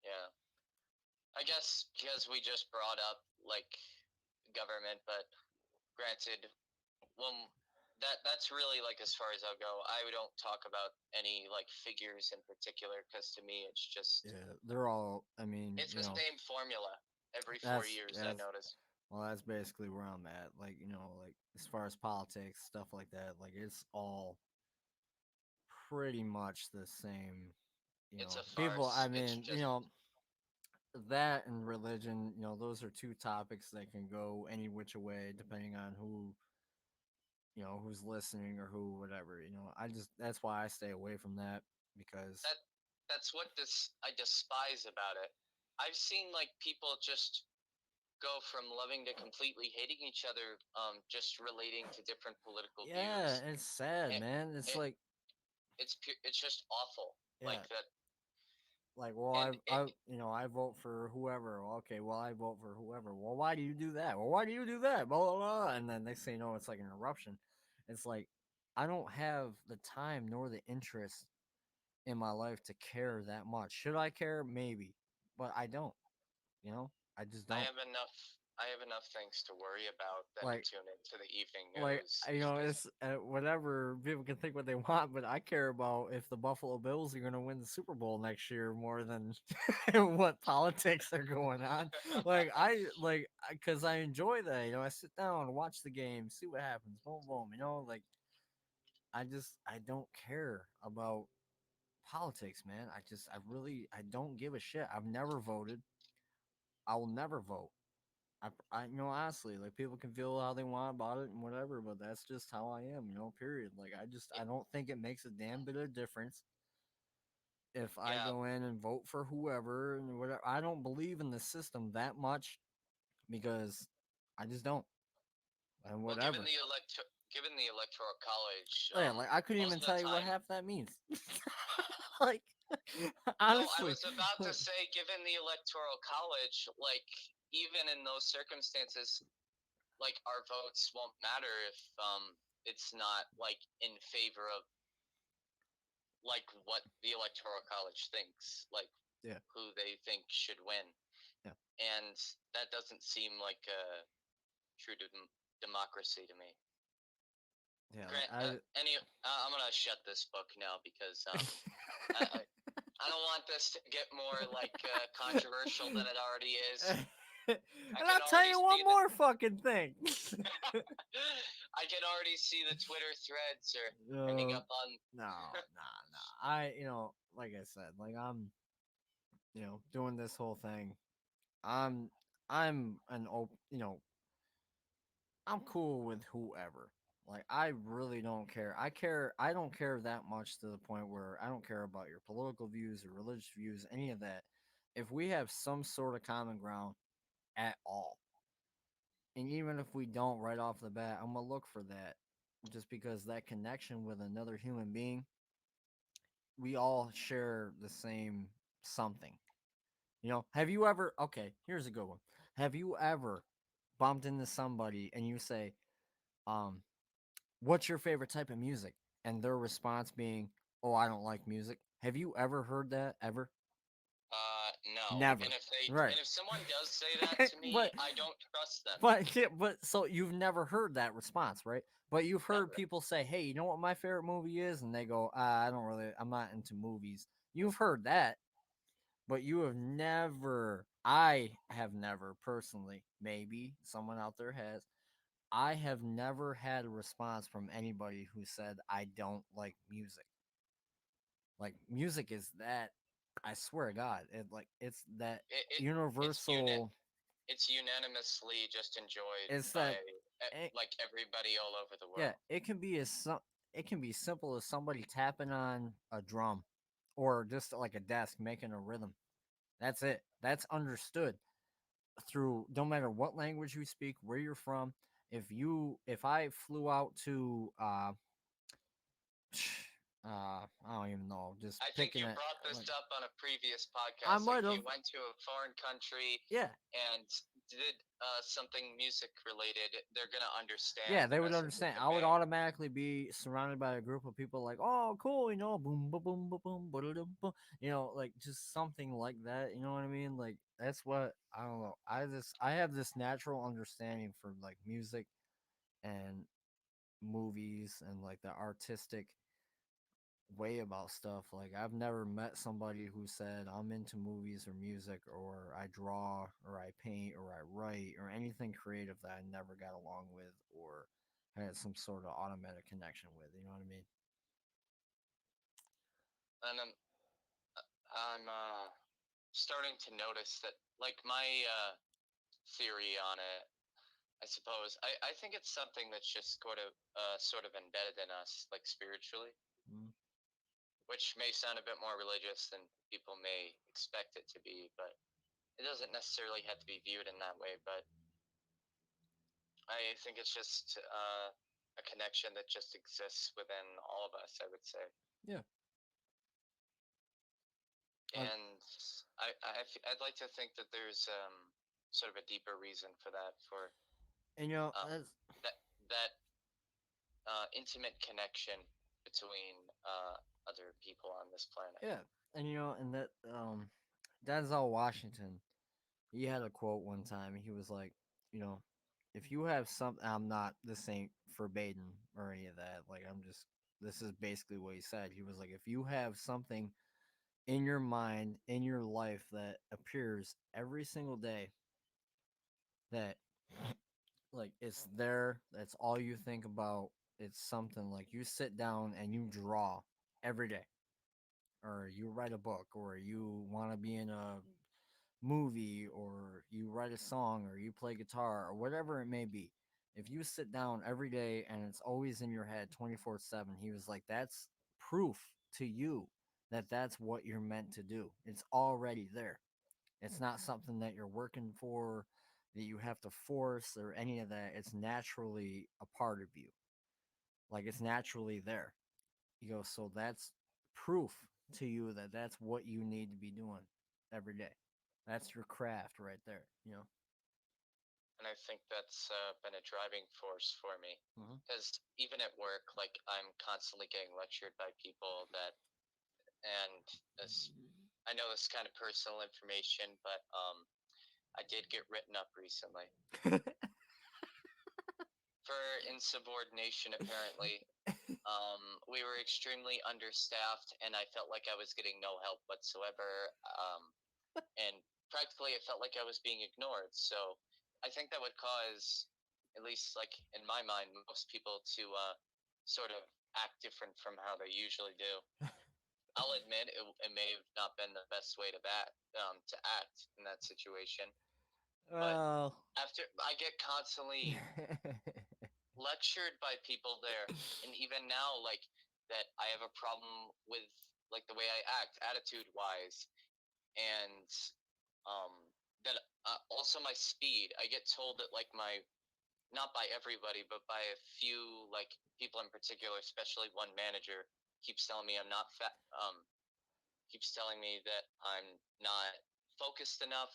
Yeah. I guess because we just brought up like government, but granted, when that's really like as far as I'll go. I don't talk about any like figures in particular because to me it's just Yeah, they're all. I mean, it's the same formula every 4 years. I that's notice. well, that's basically where I'm at. Like, like as far as politics stuff like that, like it's all pretty much the same. It's a People. I farce. It's mean, just that and religion. Those are two topics that can go any which way depending on who's listening or who whatever. I just that's why I stay away from that because that. That's what this I despise about it. I've seen like people just go from loving to completely hating each other, just relating to different political yeah, views. it's sad, It, man. It's it like it's just awful. yeah, Like that, like, well, and I vote for whoever. Well, okay, well, I vote for whoever. Well, why do you do that? Well, why do you do that? Blah blah blah. And then next thing you know, it's like an eruption. It's like I don't have the time nor the interest in my life to care that much. Should I care? Maybe, but I don't. You know, I just I don't. have enough. I have enough things to worry about than to Like, tune into the evening news. Just it's whatever people can think what they want, but I care about if the Buffalo Bills are going to win the Super Bowl next year more than what politics are going on. Because I enjoy that. I sit down, watch the game, see what happens, boom, boom. Like I don't care about politics, man. I don't give a shit. I've never voted. I will never vote. Honestly, like people can feel how they want about it and whatever, but that's just how I am, period. Like I don't think it makes a damn bit of difference if I yeah. go in and vote for whoever and whatever. I don't believe in the system that much because I just don't. And Well, whatever. given the electoral college, Yeah, like I couldn't most even of the tell you what time. half that means. like Well, I honestly. was about to say, given the electoral college, like even in those circumstances, like our votes won't matter if it's not like in favor of like what the electoral college thinks, like Yeah. who they think should win, Yeah. and that doesn't seem like a true democracy to me. Yeah, like Grant, I'm gonna shut this book now because I, I I don't want this to get more like controversial than it already is. and I can I'll tell already you see one the more fucking thing. I can already see the Twitter threads are ending No, up on. no, no. Like I said, like I'm, doing this whole thing. I'm, I'm an open, I'm cool with whoever. Like I really don't care. I don't care that much to the point where I don't care about your political views or religious views, any of that. If we have some sort of common ground at all, and even if we don't right off the bat, I'm gonna look for that, just because that connection with another human being, we all share the same something. Have you ever? Okay, here's a good one. Have you ever bumped into somebody and you say, um, "What's your favorite type of music?" And their response being, "Oh, I don't like music." Have you ever heard that ever? No. Never. Right. And if someone does say that to me, but I don't trust them. but so you've never heard that response, right? But you've heard Never. people say, "Hey, you know what my favorite movie is?" And they go, "I don't really. I'm not into movies." You've heard that, but you have never. I have never personally. Maybe someone out there has. I have never had a response from anybody who said I don't like music. Like music is that. I swear to God, it's that It, it it's universal. it's unanimously just enjoyed It's by that like everybody all over the Yeah, world. it can be simple as somebody tapping on a drum or just like a desk making a rhythm. That's it. That's understood through no matter what language you speak, where you're from. If I flew out to I don't even know, just I think picking you it brought this like up on a previous I podcast. Like might if have. you went to a foreign country Yeah. and did something music related, they're gonna understand Yeah, the they would message you're understand. I would conveying. automatically be surrounded by a group of people like, oh, cool, boom, boom, boom, boom, boom, ba-da-dum, boom, like just something like that. You know what I mean? Like that's what I don't know. I have this natural understanding for like music, and movies and like the artistic way about stuff. Like I've never met somebody who said I'm into movies or music or I draw or I paint or I write or anything creative that I never got along with or had some sort of automatic connection with. You know what I mean? And I'm starting to notice that, like, my theory on it, I suppose, I think it's something that's just sort of embedded in us, like, spiritually, Mm. which may sound a bit more religious than people may expect it to be, but it doesn't necessarily have to be viewed in that way. But I think it's just a connection that just exists within all of us, I would say. Yeah. And I'd like to think that there's sort of a deeper reason for that, for And you know, um, that's that intimate connection between other people on this planet. yeah. And you know, and that Denzel Washington, he had a quote one time. He was like, you know, if you have something, I'm not, this ain't verbatim or any of that. Like, I'm just, this is basically what he said. He was like, if you have something in your mind, in your life that appears every single day, that like it's there, that's all you think about, it's something like you sit down and you draw every day, or you write a book, or you want to be in a movie, or you write a song, or you play guitar, or whatever it may be. If you sit down every day and it's always in your head 24/7, he was like, that's proof to you that that's what you're meant to do. It's already there. It's not something that you're working for, that you have to force or any of that. It's naturally a part of you. Like it's naturally there. You go, so that's proof to you that that's what you need to be doing every day. That's your craft right there, you know? And I think that's been a driving force for me. Mm-hmm. Because even at work, like, I'm constantly getting lectured by people that, and this, I know this is kind of personal information, but I did get written up recently for insubordination, apparently. We were extremely understaffed, and I felt like I was getting no help whatsoever. And practically, it felt like I was being ignored. So I think that would cause, at least like in my mind, most people to sort of act different from how they usually do. I'll admit it may have not been the best way to act in that situation, but Well, after I get constantly lectured by people there, and even now, like, that I have a problem with, like, the way I act, attitude wise, and um, that also my speed. I get told that, like, my, not by everybody, but by a few, like, people in particular, especially one manager, keeps telling me I'm not keeps telling me that I'm not focused enough,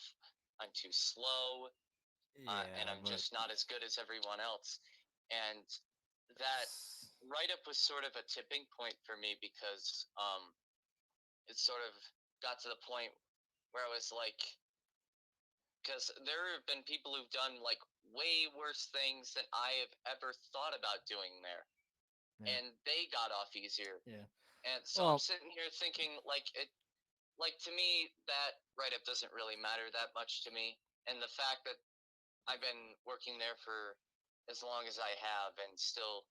I'm too slow, and yeah, I'm but just not as good as everyone else. And that write up was sort of a tipping point for me, because it sort of got to the point where I was like, because there have been people who've done, like, way worse things than I have ever thought about doing there, yeah, and they got off easier. yeah. And so I'm Well, sitting here thinking, like, to me, that write up doesn't really matter that much to me. And the fact that I've been working there for as long as I have, and still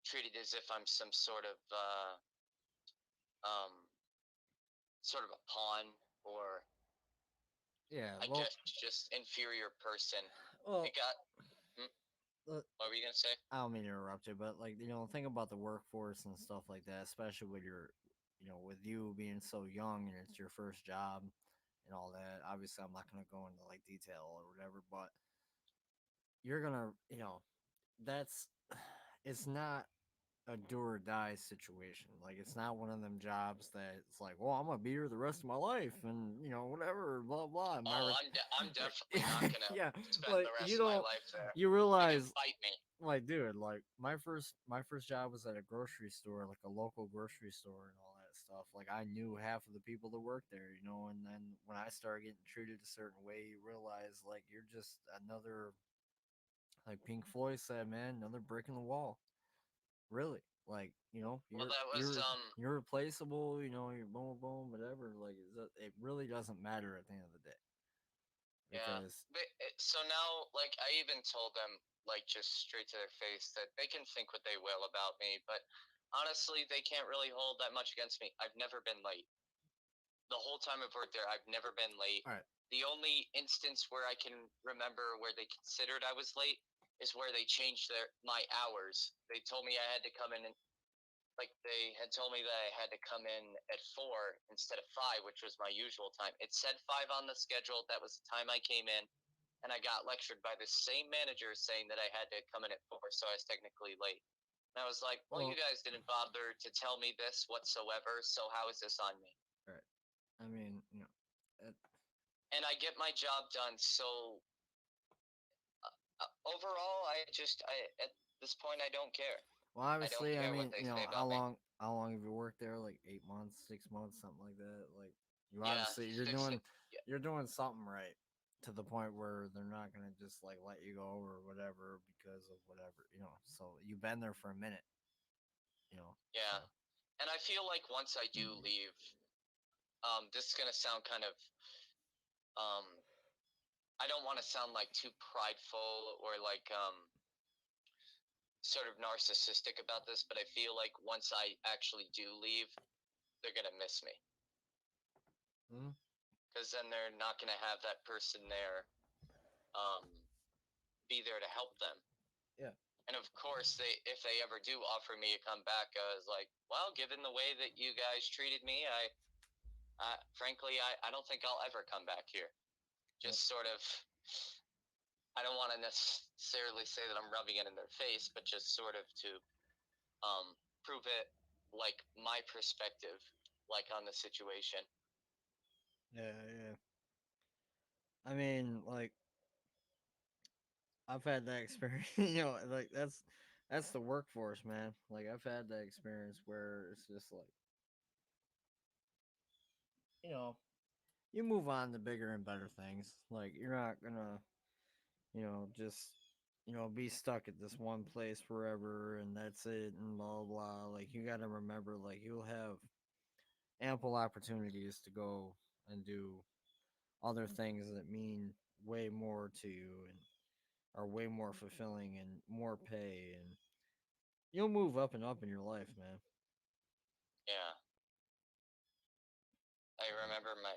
treated as if I'm some um, sort of a pawn, or yeah, I well, guess just inferior person. well, It got. Hmm, uh, what were you gonna say? I don't mean to interrupt you, but like, you know, think about the workforce and stuff like that, especially with your, you know, with you being so young and it's your first job and all that. Obviously, I'm not gonna go into like detail or whatever, but you're gonna, you know, that's, it's not a do or die situation. Like it's not one of them jobs that it's like, well, I'm gonna be here the rest of my life, and you know, whatever, blah blah. Oh, I'm definitely not gonna Yeah, spend like the you rest of my don't, life there. you They can realize, fight me. like, dude, like my first job was at a grocery store, like a local grocery store, and all that stuff. Like I knew half of the people that worked there, you know. And then when I started getting treated a certain way, you realize like you're just another, like Pink Floyd said, man, another brick in the wall. Really. Like, Well, you're that was you're you're replaceable, you're boom boom, whatever. Like it really doesn't matter at the end of the day. yeah. Because But so now, like, I even told them, like, just straight to their face that they can think what they will about me, but honestly, they can't really hold that much against me. I've never been late. The whole time I've worked there, I've never been late. all right. The only instance where I can remember where they considered I was late is where they changed my hours. They told me I had to come in and like they had told me that I had to come in at 4 instead of 5, which was my usual time. It said 5 on the schedule. That was the time I came in, and I got lectured by the same manager saying that I had to come in at 4, so I was technically late. And I was like, well, you Well, guys didn't bother to tell me this whatsoever, so how is this on me? all right. I mean, it, And I get my job done, so overall, at this point, I don't care. well, I don't obviously, I care what mean, they say how about me. long have you worked there? Like 8 months, 6 months, something like that. Like you Yeah, obviously six. Yeah, you're doing something right to the point where they're not gonna just like let you go or whatever because of whatever. So you've been there for a minute, yeah. so And I feel like once I do leave, this is gonna sound kind of um, I don't want to sound like too prideful or like sort of narcissistic about this, but I feel like once I actually do leave, they're gonna miss me Mhm. because then they're not gonna have that person there, um, be there to help them. Yeah. And of course, if they ever do offer me a comeback, I was like, well, given the way that you guys treated me, frankly, I don't think I'll ever come back here. Yep. Just sort of, I don't want to necessarily say that I'm rubbing it in their face, but just sort of to prove it like my perspective, like on the situation. Yeah, yeah. I mean, like I've had that experience. Like that's the workforce, man. Like I've had that experience where it's just like you know you move on to bigger and better things. Like you're not gonna just be stuck at this one place forever and that's it and blah blah blah. Like you got to remember, like you'll have ample opportunities to go and do other things that mean way more to you and are way more fulfilling and more pay, and you'll move up and up in your life, man. Yeah. I remember my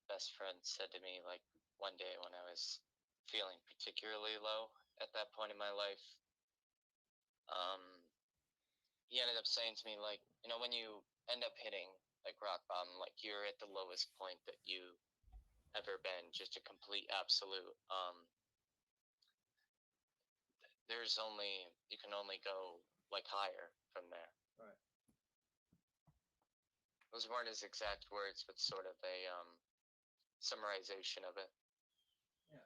best friend said to me, like, one day when I was feeling particularly low at that point in my life, um, he ended up saying to me, like, when you end up hitting like rock bottom, like you're at the lowest point that you ever been, just a complete absolute. You can only go like higher from there. Right. Those weren't his exact words, but sort of a summarization of it. Yeah.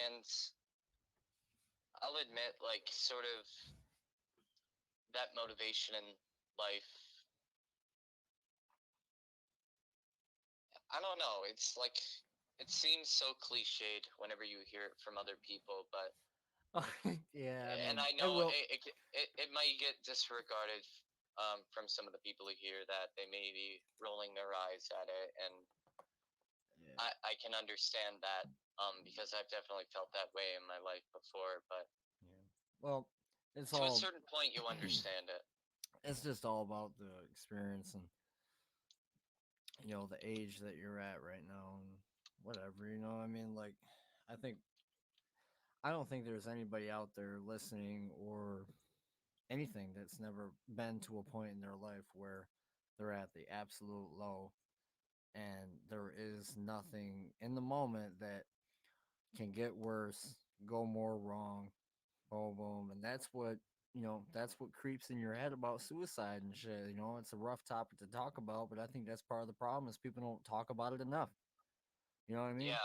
And I'll admit, like, sort of that motivation in life. I don't know. It's like it seems so cliched whenever you hear it from other people, but Yeah, I and mean, I it know will. it might get disregarded from some of the people who hear that. They may be rolling their eyes at it, and Yeah. I can understand that because I've definitely felt that way in my life before. But Yeah. Well, it's to a all. certain point, you understand it. It's just all about the experience and the age that you're at right now and whatever. I mean, like, I think I don't think there's anybody out there listening or anything that's never been to a point in their life where they're at the absolute low and there is nothing in the moment that can get worse, go more wrong, boom, boom. And that's what creeps in your head about suicide and shit. It's a rough topic to talk about, but I think that's part of the problem is people don't talk about it enough. You know what I mean? Yeah,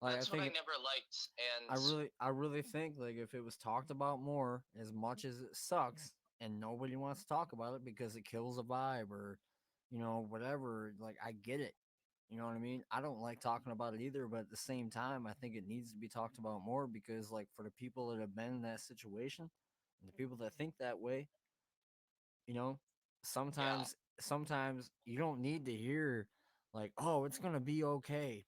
Like I that's what I think never liked, and I really think like if it was talked about more, as much as it sucks, and nobody wants to talk about it because it kills a vibe or, whatever. Like I get it. You know what I mean? I don't like talking about it either, but at the same time, I think it needs to be talked about more because, like, for the people that have been in that situation and the people that think that way, You know, Yeah. sometimes you don't need to hear like, "Oh, it's gonna be okay.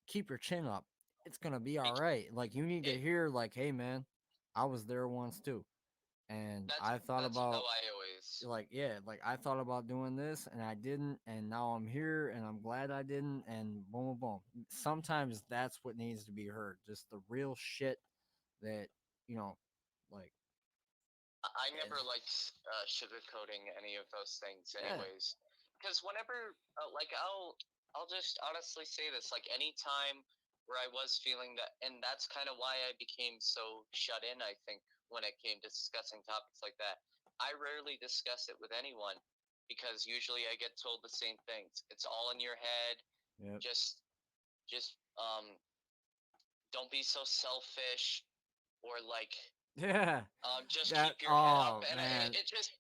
Keep your chin up. It's gonna be all It, right." Like you need to it hear like, "Hey, man, I was there once too, and I thought that's how about I always. like yeah, like I thought about doing this and I didn't, and now I'm here and I'm glad I didn't." And boom, boom, boom. Sometimes that's what needs to be heard, just the real shit that you know, like I never is liked sugarcoating any of those things, yeah, anyways. Because whenever, like, I'll just honestly say this, like, any time where I was feeling that, and that's kind of why I became so shut in. I think when it came to discussing topics like that, I rarely discuss it with anyone because usually I get told the same things. It's all in your head. yep, Just, just, don't be so selfish, or like yeah. just That keep your head up, oh and man. it just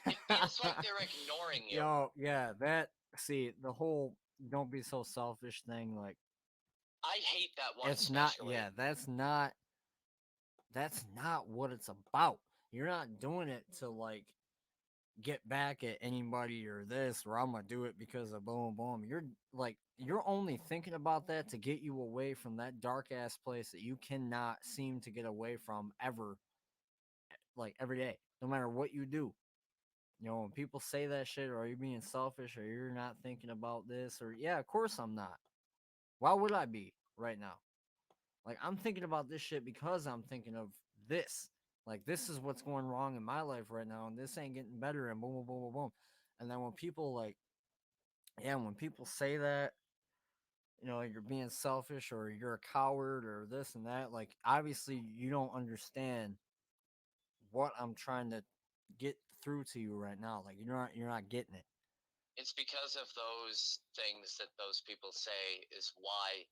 it feels like they're ignoring you. Yo, yeah, that see the whole don't be so selfish thing, like I hate that one it's not especially. yeah, that's not what it's about. You're not doing it to like get back at anybody or this or I'm gonna do it because of boom boom. You're like you're only thinking about that to get you away from that dark ass place that you cannot seem to get away from ever, like every day, no matter what you do. You know, when people say that shit, or are you being selfish, or you're not thinking about this, or yeah, of course I'm not. Why would I be right now? Like I'm thinking about this shit because I'm thinking of this. Like this is what's going wrong in my life right now, and this ain't getting better, and boom, boom, boom, boom, boom. And then when people like, yeah, when people say that, you're being selfish or you're a coward or this and that, like obviously you don't understand what I'm trying to get through to you right now. Like you're not getting it. It's because of those things that those people say is why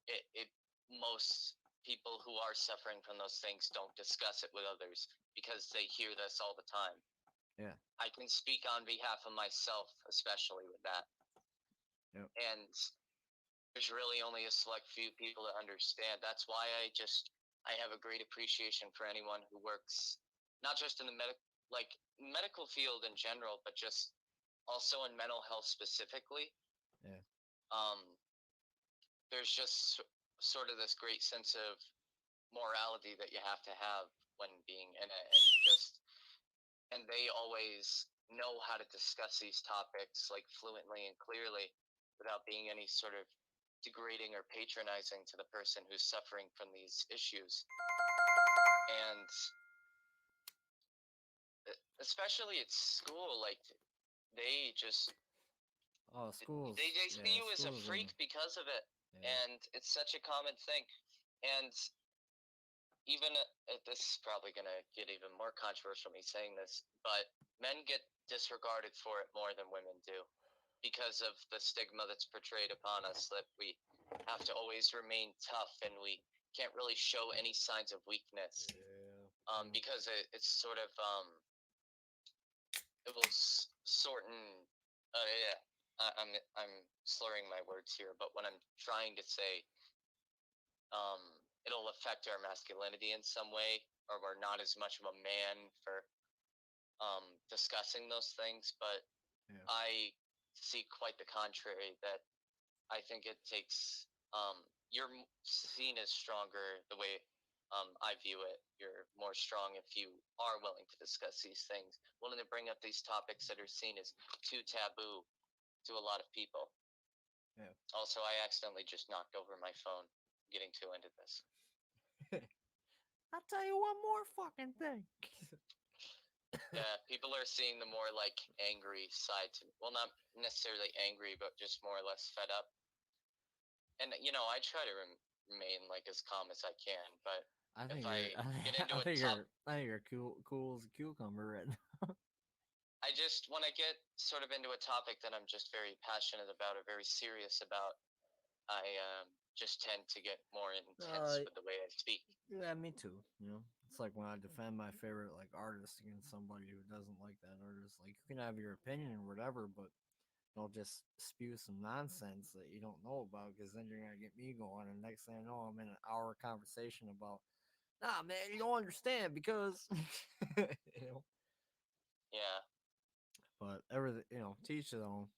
it most people who are suffering from those things don't discuss it with others because they hear this all the time. Yeah. I can speak on behalf of myself, especially with that. Yep. And there's really only a select few people that understand. That's why I have a great appreciation for anyone who works not just in the medical field in general, but just also in mental health specifically. Yeah. Um, there's just sort of this great sense of morality that you have to have when being in it, and they always know how to discuss these topics like fluently and clearly without being any sort of degrading or patronizing to the person who's suffering from these issues. And especially at school, like they just Oh, they see you as a schools freak because of it, yeah. and it's such a common thing. And even this is probably going to get even more controversial me saying this, but men get disregarded for it more than women do because of the stigma that's portrayed upon us that we have to always remain tough and we can't really show any signs of weakness, Yeah. because it's sort of it will shorten. Yeah, I'm slurring my words here, but what I'm trying to say, um, it'll affect our masculinity in some way, or we're not as much of a man for discussing those things. But Yeah. I see quite the contrary. That I think it takes you're seen as stronger the way I view it. You're more strong if you are willing to discuss these things, willing to bring up these topics that are seen as too taboo to a lot of people. Yeah. Also, I accidentally just knocked over my phone getting too into this. I'll tell you one more fucking thing. Yeah, people are seeing the more like angry side to me. Well, not necessarily angry, but just more or less fed up. And I try to remain like as calm as I can, but I if think you're. I get into I a think tough, you're. I think you're cool as a cucumber right now. I just when I get sort of into a topic that I'm just very passionate about or very serious about, I just tend to get more intense with the way I speak. Yeah, me too. It's like when I defend my favorite like artist against somebody who doesn't like that artist. Like you can have your opinion or whatever, but don't just spew some nonsense that you don't know about because then you're gonna get me going. And next thing I know, I'm in an hour conversation about, nah, man, you don't understand because, you know, Yeah, But everything, teach their own.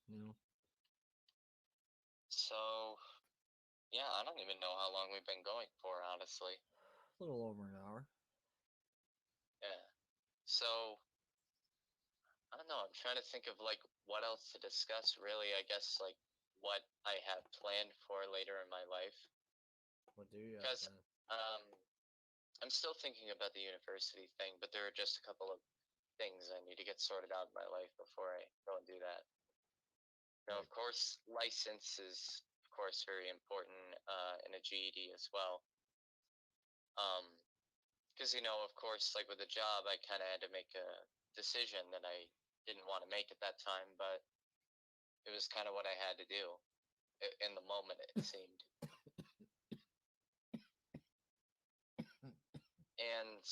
So yeah, I don't even know how long we've been going for, honestly. A little over an hour. Yeah. So I don't know. I'm trying to think of like what else to discuss. Really, I guess like what I have planned for later in my life. What do you have Because planned? um, I'm still thinking about the university thing, but there are just a couple of things I need to get sorted out in my life before I go and do that. Now, of Like, course, license is of course very important in a GED as well. Because of course, like with a job, I kind of had to make a decision that I didn't want to make at that time, but it was kind of what I had to do in the moment. It seemed, and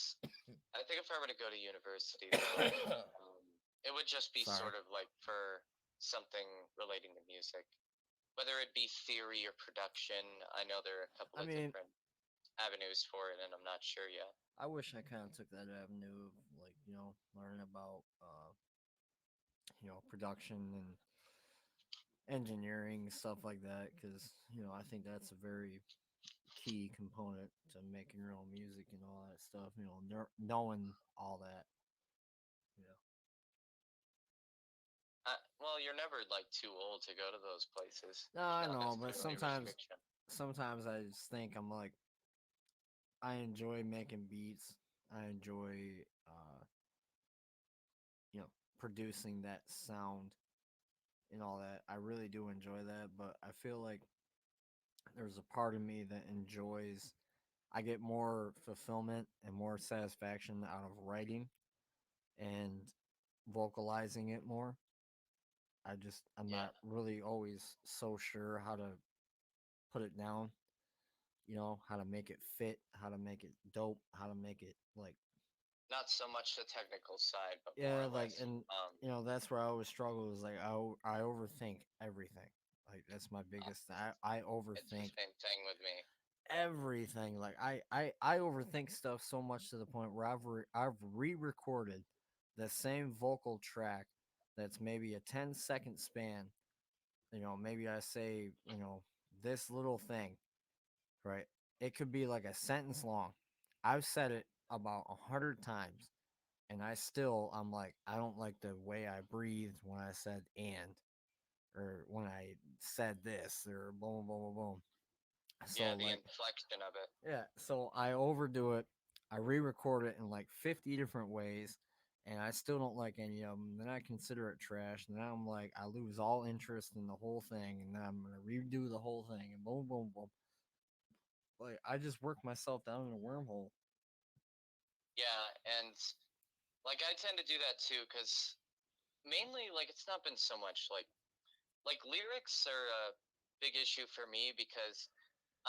I think if I were to go to university, though, it would just be Sorry. sort of like for something relating to music, whether it be theory or production. I know there are a couple I of mean, different avenues for it, and I'm not sure yet. I wish I kind of took that avenue of like learning about production and engineering stuff like that because I think that's a very key component to making your own music and all that stuff. Knowing all that. Yeah. Well, you're never like too old to go to those places. No, There's I not know, but necessarily a restriction. sometimes I just think I'm like I enjoy making beats. I enjoy producing that sound and all that. I really do enjoy that, but I feel like there's a part of me that enjoys I get more fulfillment and more satisfaction out of writing and vocalizing it more. I'm Yeah, not really always so sure how to put it down, how to make it fit, how to make it dope, how to make it like not so much the technical side, but more yeah, or like less. and that's where I always struggle is like I overthink everything. Like that's my biggest thing. I It's the overthink same thing with me. everything. Like I overthink stuff so much to the point where I've re-recorded the same vocal track that's maybe a 10-second span. Maybe I say, this little thing, right? It could be like a sentence long. I've said it about 100 times, and I'm like, I don't like the way I breathed when I said and, or when I said this, or boom, boom, boom, boom. So Yeah, the like, inflection of it. yeah, so I overdo it. I re-record it in like 50 different ways, and I still don't like any of them. Then I consider it trash. And then I'm like, I lose all interest in the whole thing, and then I'm gonna redo the whole thing, and boom, boom, boom. Like I just work myself down in a wormhole. Yeah, and like I tend to do that too, because mainly like it's not been so much like lyrics are a big issue for me because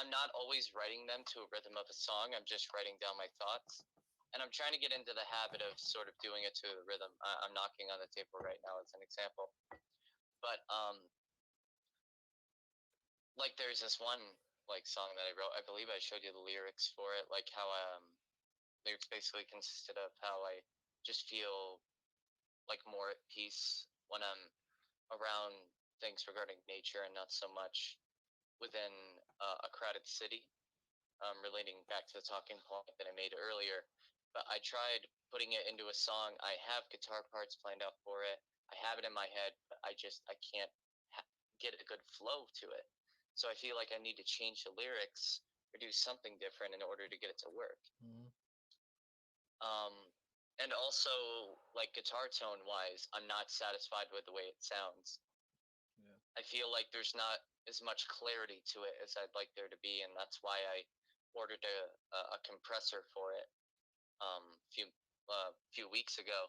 I'm not always writing them to a rhythm of a song. I'm just writing down my thoughts. And I'm trying to get into the habit of sort of doing it to a rhythm. I'm knocking on the table right now as an example. But like there's this one like song that I wrote. I believe I showed you the lyrics for it, like how lyrics basically consisted of how I just feel like more at peace when I'm around things regarding nature and not so much within a crowded city. Relating back to the talking point that I made earlier. But I tried putting it into a song. I have guitar parts planned out for it. I have it in my head, but I can't get a good flow to it. So I feel like I need to change the lyrics or do something different in order to get it to work. Mm-hmm. Um, and also, like guitar tone wise, I'm not satisfied with the way it sounds. Yeah. I feel like there's not as much clarity to it as I'd like there to be, and that's why I ordered a compressor for it few weeks ago,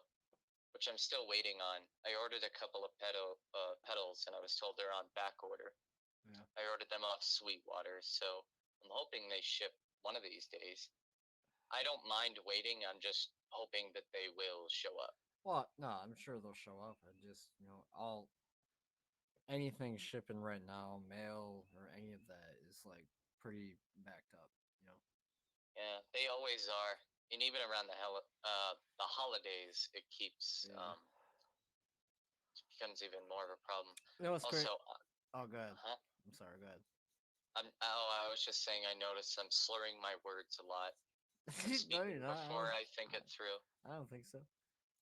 which I'm still waiting on. I ordered a couple of pedals, and I was told they're on back order. Yeah. I ordered them off Sweetwater, so I'm hoping they ship one of these days. I don't mind waiting. I'm just hoping that they will show up. Well, no, I'm sure they'll show up. I just, all anything shipping right now, mail or any of that is like pretty backed up. Yeah, they always are, and even around the holidays, it keeps Yeah. becomes even more of a problem. You know what's great? Also, Oh, go ahead. huh? I'm sorry. Go ahead. I was just saying I noticed I'm slurring my words a lot. I'm No, speaking you're not. before I think it through. I don't think so.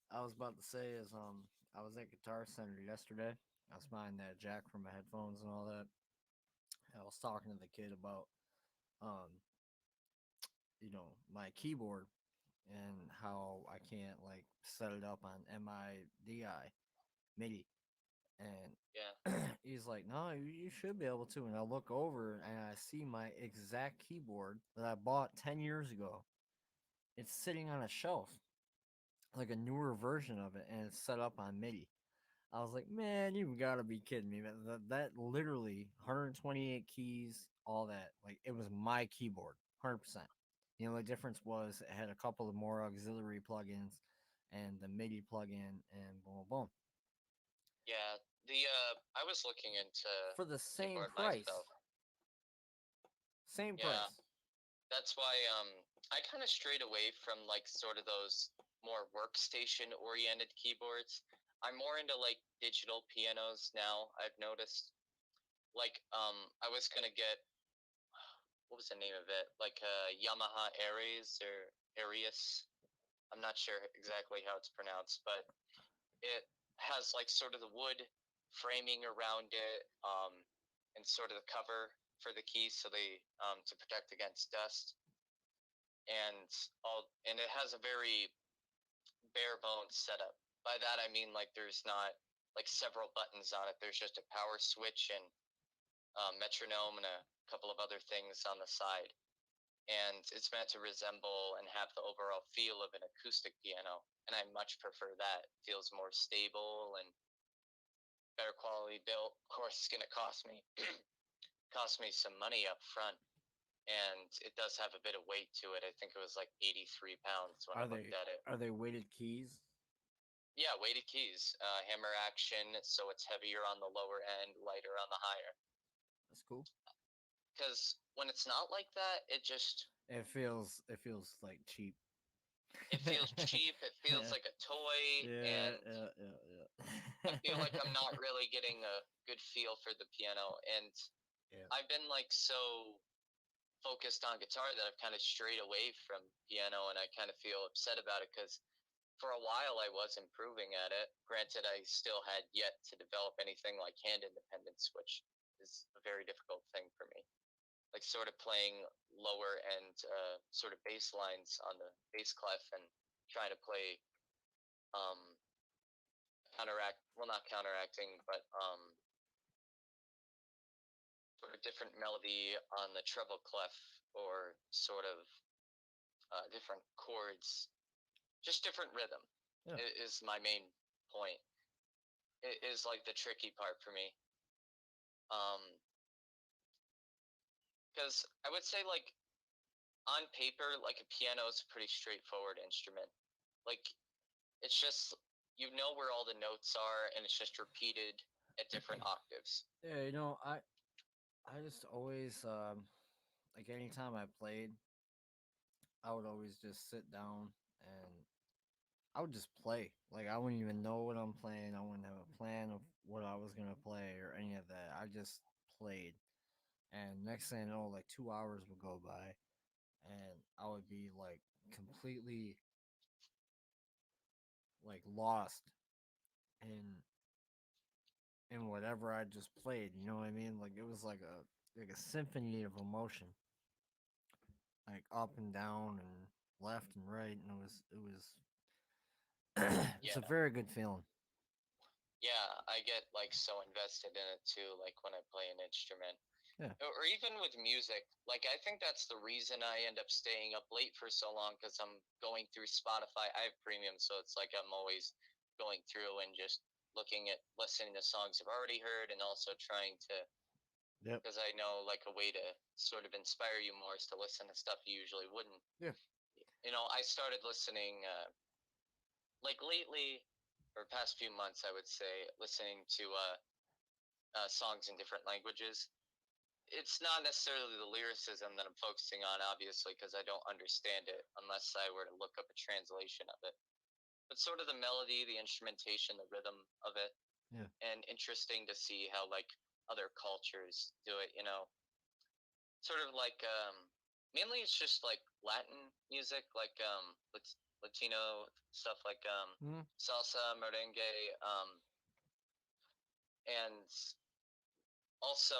I was about to say is I was at Guitar Center yesterday. I was buying that jack for my headphones and all that. I was talking to the kid about um my keyboard and how I can't like set it up on MIDI Yeah, and he's like, no, you should be able to. And I look over and I see my exact keyboard that I bought 10 years ago. It's sitting on a shelf, like a newer version of it, and it's set up on MIDI. I was like, man, you gotta be kidding me. That literally 128 keys, all that. Like, it was my keyboard, 100%. The difference was it had a couple of more auxiliary plugins and the MIDI plugin, and boom, boom, boom. yeah. I was looking into For the same keyboard price. myself. Same Yeah, price. that's why I kind of strayed away from like sort of those more workstation oriented keyboards. I'm more into like digital pianos now. I've noticed. Like I was gonna get, what was the name of it? Like Yamaha Aries or Arius. I'm not sure exactly how it's pronounced, but it has like sort of the wood framing around it, and sort of the cover for the keys, so they to protect against dust, and and it has a very bare bones setup. By that I mean like there's not like several buttons on it. There's just a power switch and metronome and a couple of other things on the side. And it's meant to resemble and have the overall feel of an acoustic piano. And I much prefer that. It feels more stable and better quality built. Of course, it's going to cost me some money up front. And it does have a bit of weight to it. I think it was like 83 pounds when I looked at it. Are they weighted keys? Yeah, weighted keys, hammer action, so it's heavier on the lower end, lighter on the higher. That's cool. Because when it's not like that, It feels like cheap. it feels cheap. It feels like a toy, Yeah, and yeah, yeah, yeah. I feel like I'm not really getting a good feel for the piano. And Yeah. I've been like so focused on guitar that I've kind of strayed away from piano, and I kind of feel upset about it because for a while I was improving at it. Granted, I still had yet to develop anything like hand independence, which is a very difficult thing for me. Like sort of playing lower end sort of bass lines on the bass clef and trying to play um, not counteracting, but sort of different melody on the treble clef, or sort of different chords, just different rhythm. Yeah. Is my main point. It is like the tricky part for me. Because I would say like on paper, like a piano is a pretty straightforward instrument. Like it's just where all the notes are, and it's just repeated at different octaves. Yeah, I just always like anytime I played, I would always just sit down and I would just play. Like I wouldn't even know what I'm playing. I wouldn't have a plan of what I was gonna play or any of that. I just played. And next thing I know, like 2 hours would go by and I would be like completely like lost in whatever I just played. You know what I mean? Like it was like a symphony of emotion, like up and down and left and right, and it was it's Yeah, a very good feeling. yeah, I get like so invested in it too. Like when I play an instrument, Yeah, or even with music. Like I think that's the reason I end up staying up late for so long, because I'm going through Spotify. I have premium, so it's like I'm always going through and just looking at listening to songs I've already heard, and also trying to, yep, because I know like a way to sort of inspire you more is to listen to stuff you usually wouldn't. yeah. I started listening like lately, or past few months, I would say, listening to songs in different languages. It's not necessarily the lyricism that I'm focusing on, obviously, because I don't understand it unless I were to look up a translation of it. But sort of the melody, the instrumentation, the rhythm of it. Yeah. and interesting to see how like other cultures do it. Sort of like mainly it's just like Latin music, like Latino stuff, like Mm. salsa, merengue, and also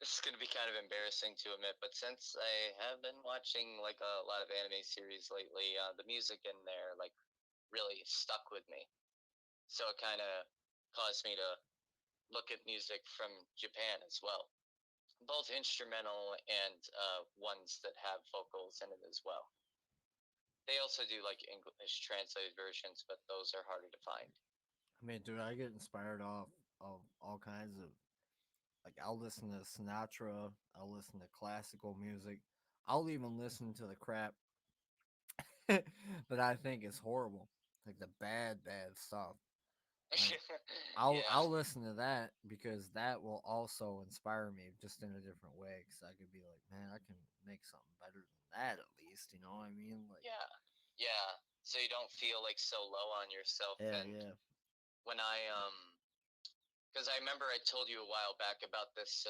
this is gonna be kind of embarrassing to admit, but since I have been watching like a lot of anime series lately, the music in there like really stuck with me. So it kind of caused me to look at music from Japan as well, both instrumental and ones that have vocals in it as well. They also do like English translated versions, but those are harder to find. I mean, dude, I get inspired off of all kinds of like I'll listen to Sinatra, I'll listen to classical music, I'll even listen to the crap that I think is horrible, like the bad stuff. Like Yeah, I'll listen to that because that will also inspire me just in a different way. Because I could be like, man, I can make something better than that at least. You know what I mean? Like, yeah, yeah. So you don't feel like so low on yourself. yeah, And yeah, when because I remember I told you a while back about this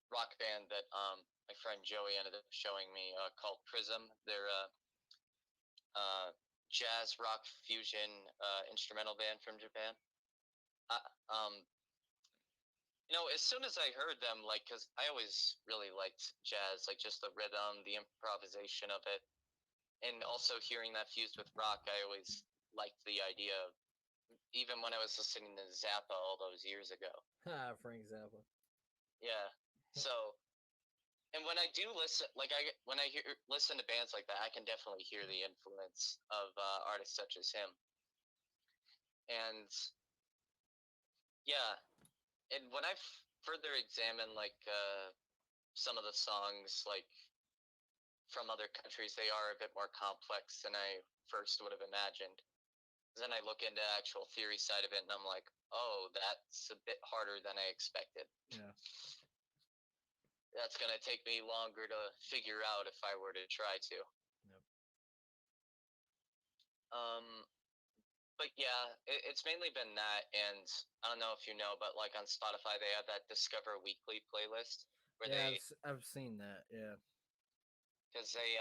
rock band that my friend Joey ended up showing me called Prism. They're uh, jazz rock fusion instrumental band from Japan. I, um, as soon as I heard them, like, because I always really liked jazz, like just the rhythm, the improvisation of it, and also hearing that fused with rock, I always liked the idea of, even when I was listening to Zappa all those years ago. Frank Zappa. Yeah. So, and when I do listen, like when I listen to bands like that, I can definitely hear the influence of artists such as him. And yeah, and when I further examine like some of the songs, like from other countries, they are a bit more complex than I first would have imagined. Then I look into actual theory side of it, and I'm like, oh, that's a bit harder than I expected. Yeah. That's gonna take me longer to figure out if I were to try to. Yep. Um, but yeah, it's mainly been that, and I don't know if you know, but like on Spotify, they have that Discover Weekly playlist where Yeah, they, I've seen that. Yeah. because they,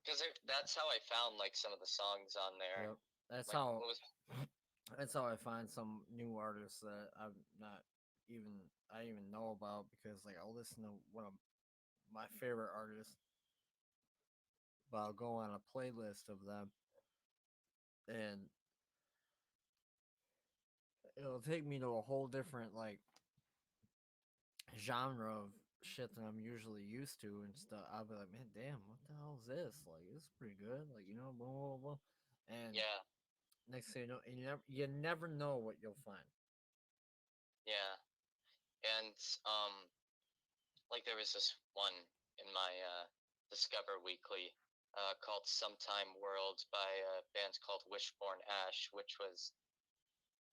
because that's how I found like some of the songs on there. Yep. That's Like, how what was, that's how I find some new artists that I'm not even I even know about because like I'll listen to one of my favorite artists, but I'll go on a playlist of them and it'll take me to a whole different like genre of shit that I'm usually used to and stuff. I'll be like, man, damn, what the hell is this? Like, this is pretty good. Like, blah blah blah. And yeah, next thing you know, you never know what you'll find. yeah, and like there was this one in my Discover Weekly called Sometime World by a band called Wishborn Ash, which was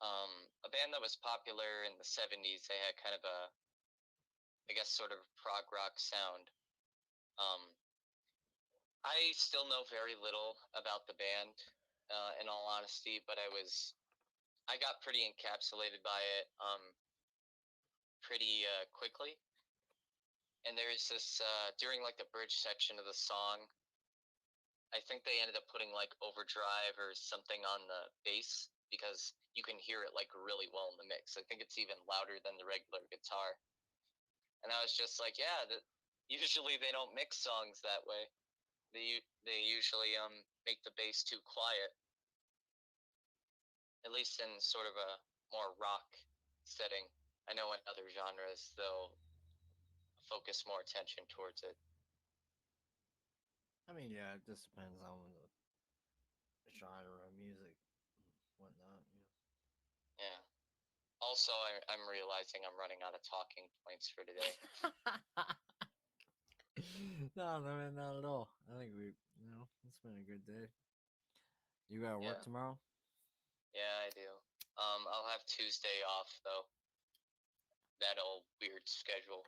a band that was popular in the 70s. They had kind of a, I guess, sort of prog rock sound. Um, I still know very little about the band, in all honesty, but I got pretty encapsulated by it pretty quickly. And there's this, during like the bridge section of the song, I think they ended up putting like overdrive or something on the bass because you can hear it like really well in the mix. I think it's even louder than the regular guitar. And I was just like, yeah, usually they don't mix songs that way. They usually make the bass too quiet, at least in sort of a more rock setting. I know in other genres they'll focus more attention towards it. I mean, yeah, it just depends on the genre of music, whatnot. Yeah. Also, I'm realizing I'm running out of talking points for today. No, no, man, not at all. I think it's been a good day. You gotta work Yeah, tomorrow? yeah, I do. I'll have Tuesday off though. That old weird schedule.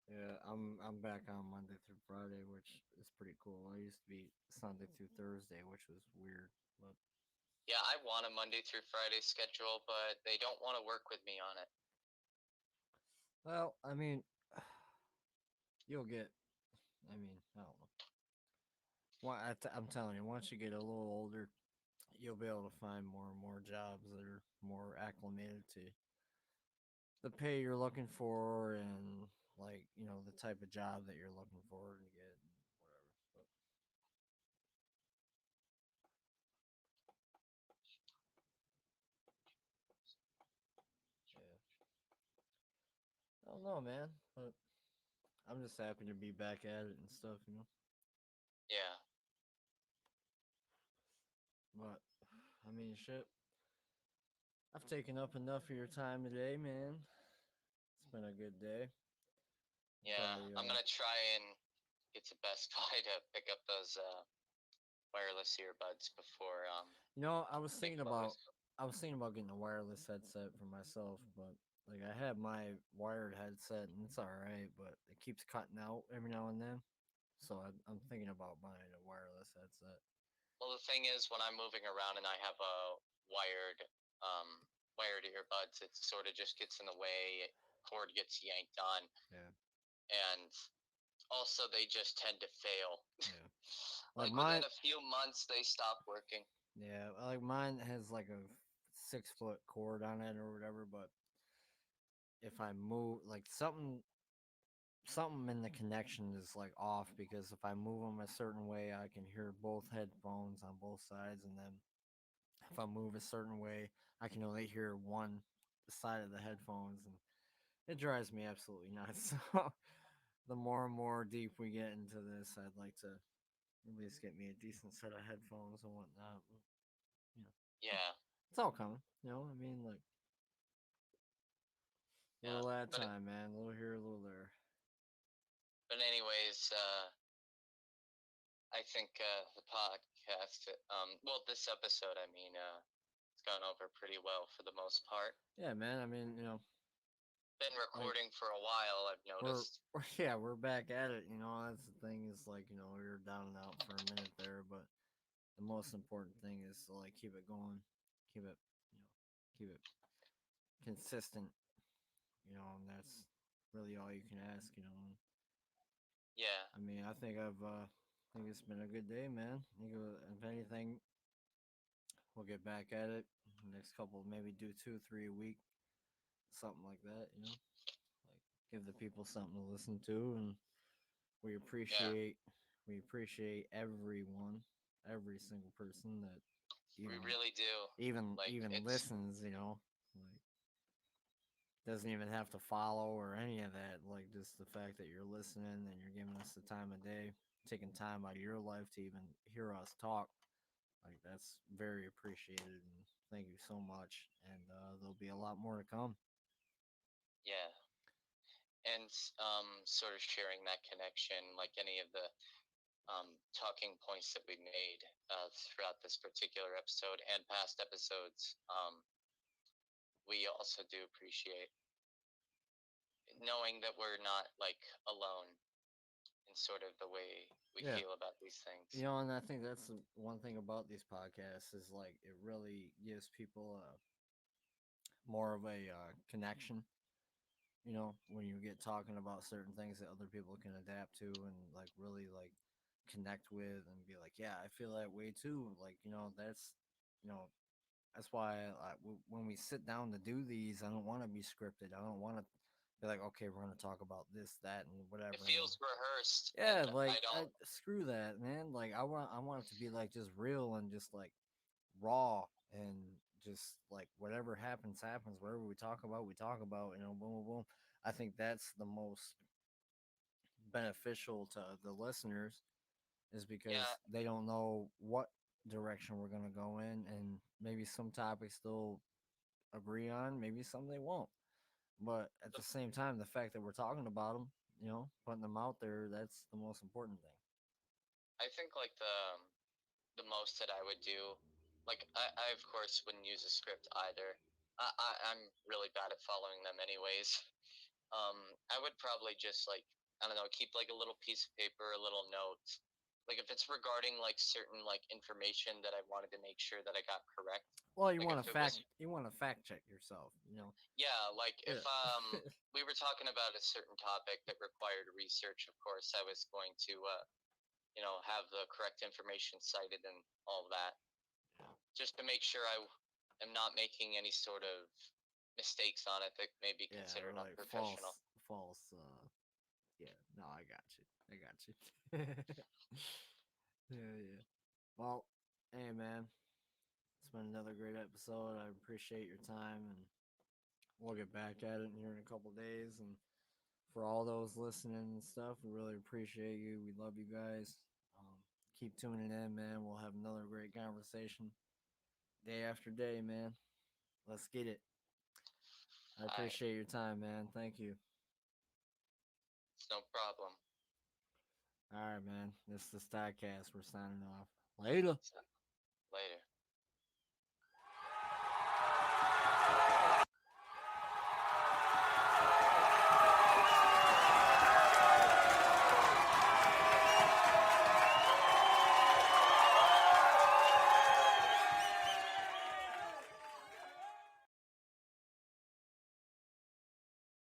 Yeah, I'm back on Monday through Friday, which is pretty cool. I used to be Sunday through Thursday, which was weird. But Yeah, I want a Monday through Friday schedule, but they don't want to work with me on it. Well, I mean, you'll get. I mean, I don't know. I'm telling you, once you get a little older, you'll be able to find more and more jobs that are more acclimated to the pay you're looking for and like the type of job that you're looking for to get and whatever. But yeah, I don't know, man. But I'm just happy to be back at it and stuff. Yeah. But I mean, shit. I've taken up enough of your time today, man. It's been a good day. Yeah, Probably, I'm gonna try and get to Best Buy to pick up those wireless earbuds before I was thinking making my way. about getting a wireless headset for myself, but like I have my wired headset and it's all right, but it keeps cutting out every now and then. So I'm thinking about buying a wireless headset. Well, the thing is, when I'm moving around and I have a wired um, wired earbuds, it sort of just gets in the way. Cord gets yanked on, Yeah, and also they just tend to fail. yeah. Like Like mine, within a few months, they stop working. yeah. Like mine has like a 6 foot cord on it or whatever, but if I move like something in the connection is like off because if I move them a certain way, I can hear both headphones on both sides, and then if I move a certain way, I can only hear one side of the headphones, and it drives me absolutely nuts. So the more and more deep we get into this, I'd like to at least get me a decent set of headphones and whatnot. But, you know, Yeah, it's all coming. I mean, like yeah. little at a time, man. A little here, a little there. But anyways, I think the podcast, well, this episode, I mean, it's gone over pretty well for the most part. Yeah, man. I mean, Been like recording for a while, I've noticed. we're back at it. That's the thing is like we were down and out for a minute there, but the most important thing is to like keep it going, keep it keep it consistent. And that's really all you can ask. Yeah, I mean, I think it's been a good day, man. I think if anything, we'll get back at it next couple, maybe do 2, 3 a week, something like that. Like give the people something to listen to, and we yeah, appreciate we appreciate everyone, every single person that we even really do. even Like, even it's, listens. Like doesn't even have to follow or any of that. Like just the fact that you're listening and you're giving us the time of day, taking time out of your life to even hear us talk. Like that's very appreciated, and thank you so much. And there'll be a lot more to come. yeah. And sort of sharing that connection, like any of the talking points that we made throughout this particular episode and past episodes, we also do appreciate knowing that we're not like alone in sort of the way we Yeah, feel about these things. and I think that's the one thing about these podcasts is like it really gives people more of a connection. When you get talking about certain things that other people can adapt to and like really like connect with and be like, yeah, I feel that way too. Like, you know, that's why when we sit down to do these, I don't want to be scripted. I don't want to be like, okay, we're going to talk about this, that, and It whatever. feels rehearsed, and Yeah, I like don't. screw that, man. Like I want it to be like just real and just like raw and just like whatever happens. Whatever we talk about, we talk about. Boom, boom, boom. I think that's the most beneficial to the listeners is Yeah, because they don't know what direction we're gonna go in, and maybe some topics they'll agree on, maybe some they won't. But at the, the same time, the fact that we're talking about them, putting them out there, that's the most important thing. I think like the most that I would do, like I of course wouldn't use a script either. I'm really bad at following them anyways. I would probably just like, I don't know, keep like a little piece of paper, a little note, like if it's regarding like certain like information that I wanted to make sure that I got correct. Well, you Like want if to it was fact check yourself, you know. yeah, like if Yeah. we were talking about a certain topic that required research, of course I was going to have the correct information cited and all that, just to make sure I am not making any sort of mistakes on it that may be Yeah, considered or like unprofessional. false. Yeah, no, I got you. I got you. Yeah, yeah. Well, hey, man, it's been another great episode. I appreciate your time, and we'll get back at it here in a couple days. And for all those listening and stuff, we really appreciate you. We love you guys. Keep tuning in, man. We'll have another great conversation day after day, man. Let's get it. I All right, appreciate your time, man. Thank you. it's no problem. All right, man. This is the StodCast. We're signing off. Later. So,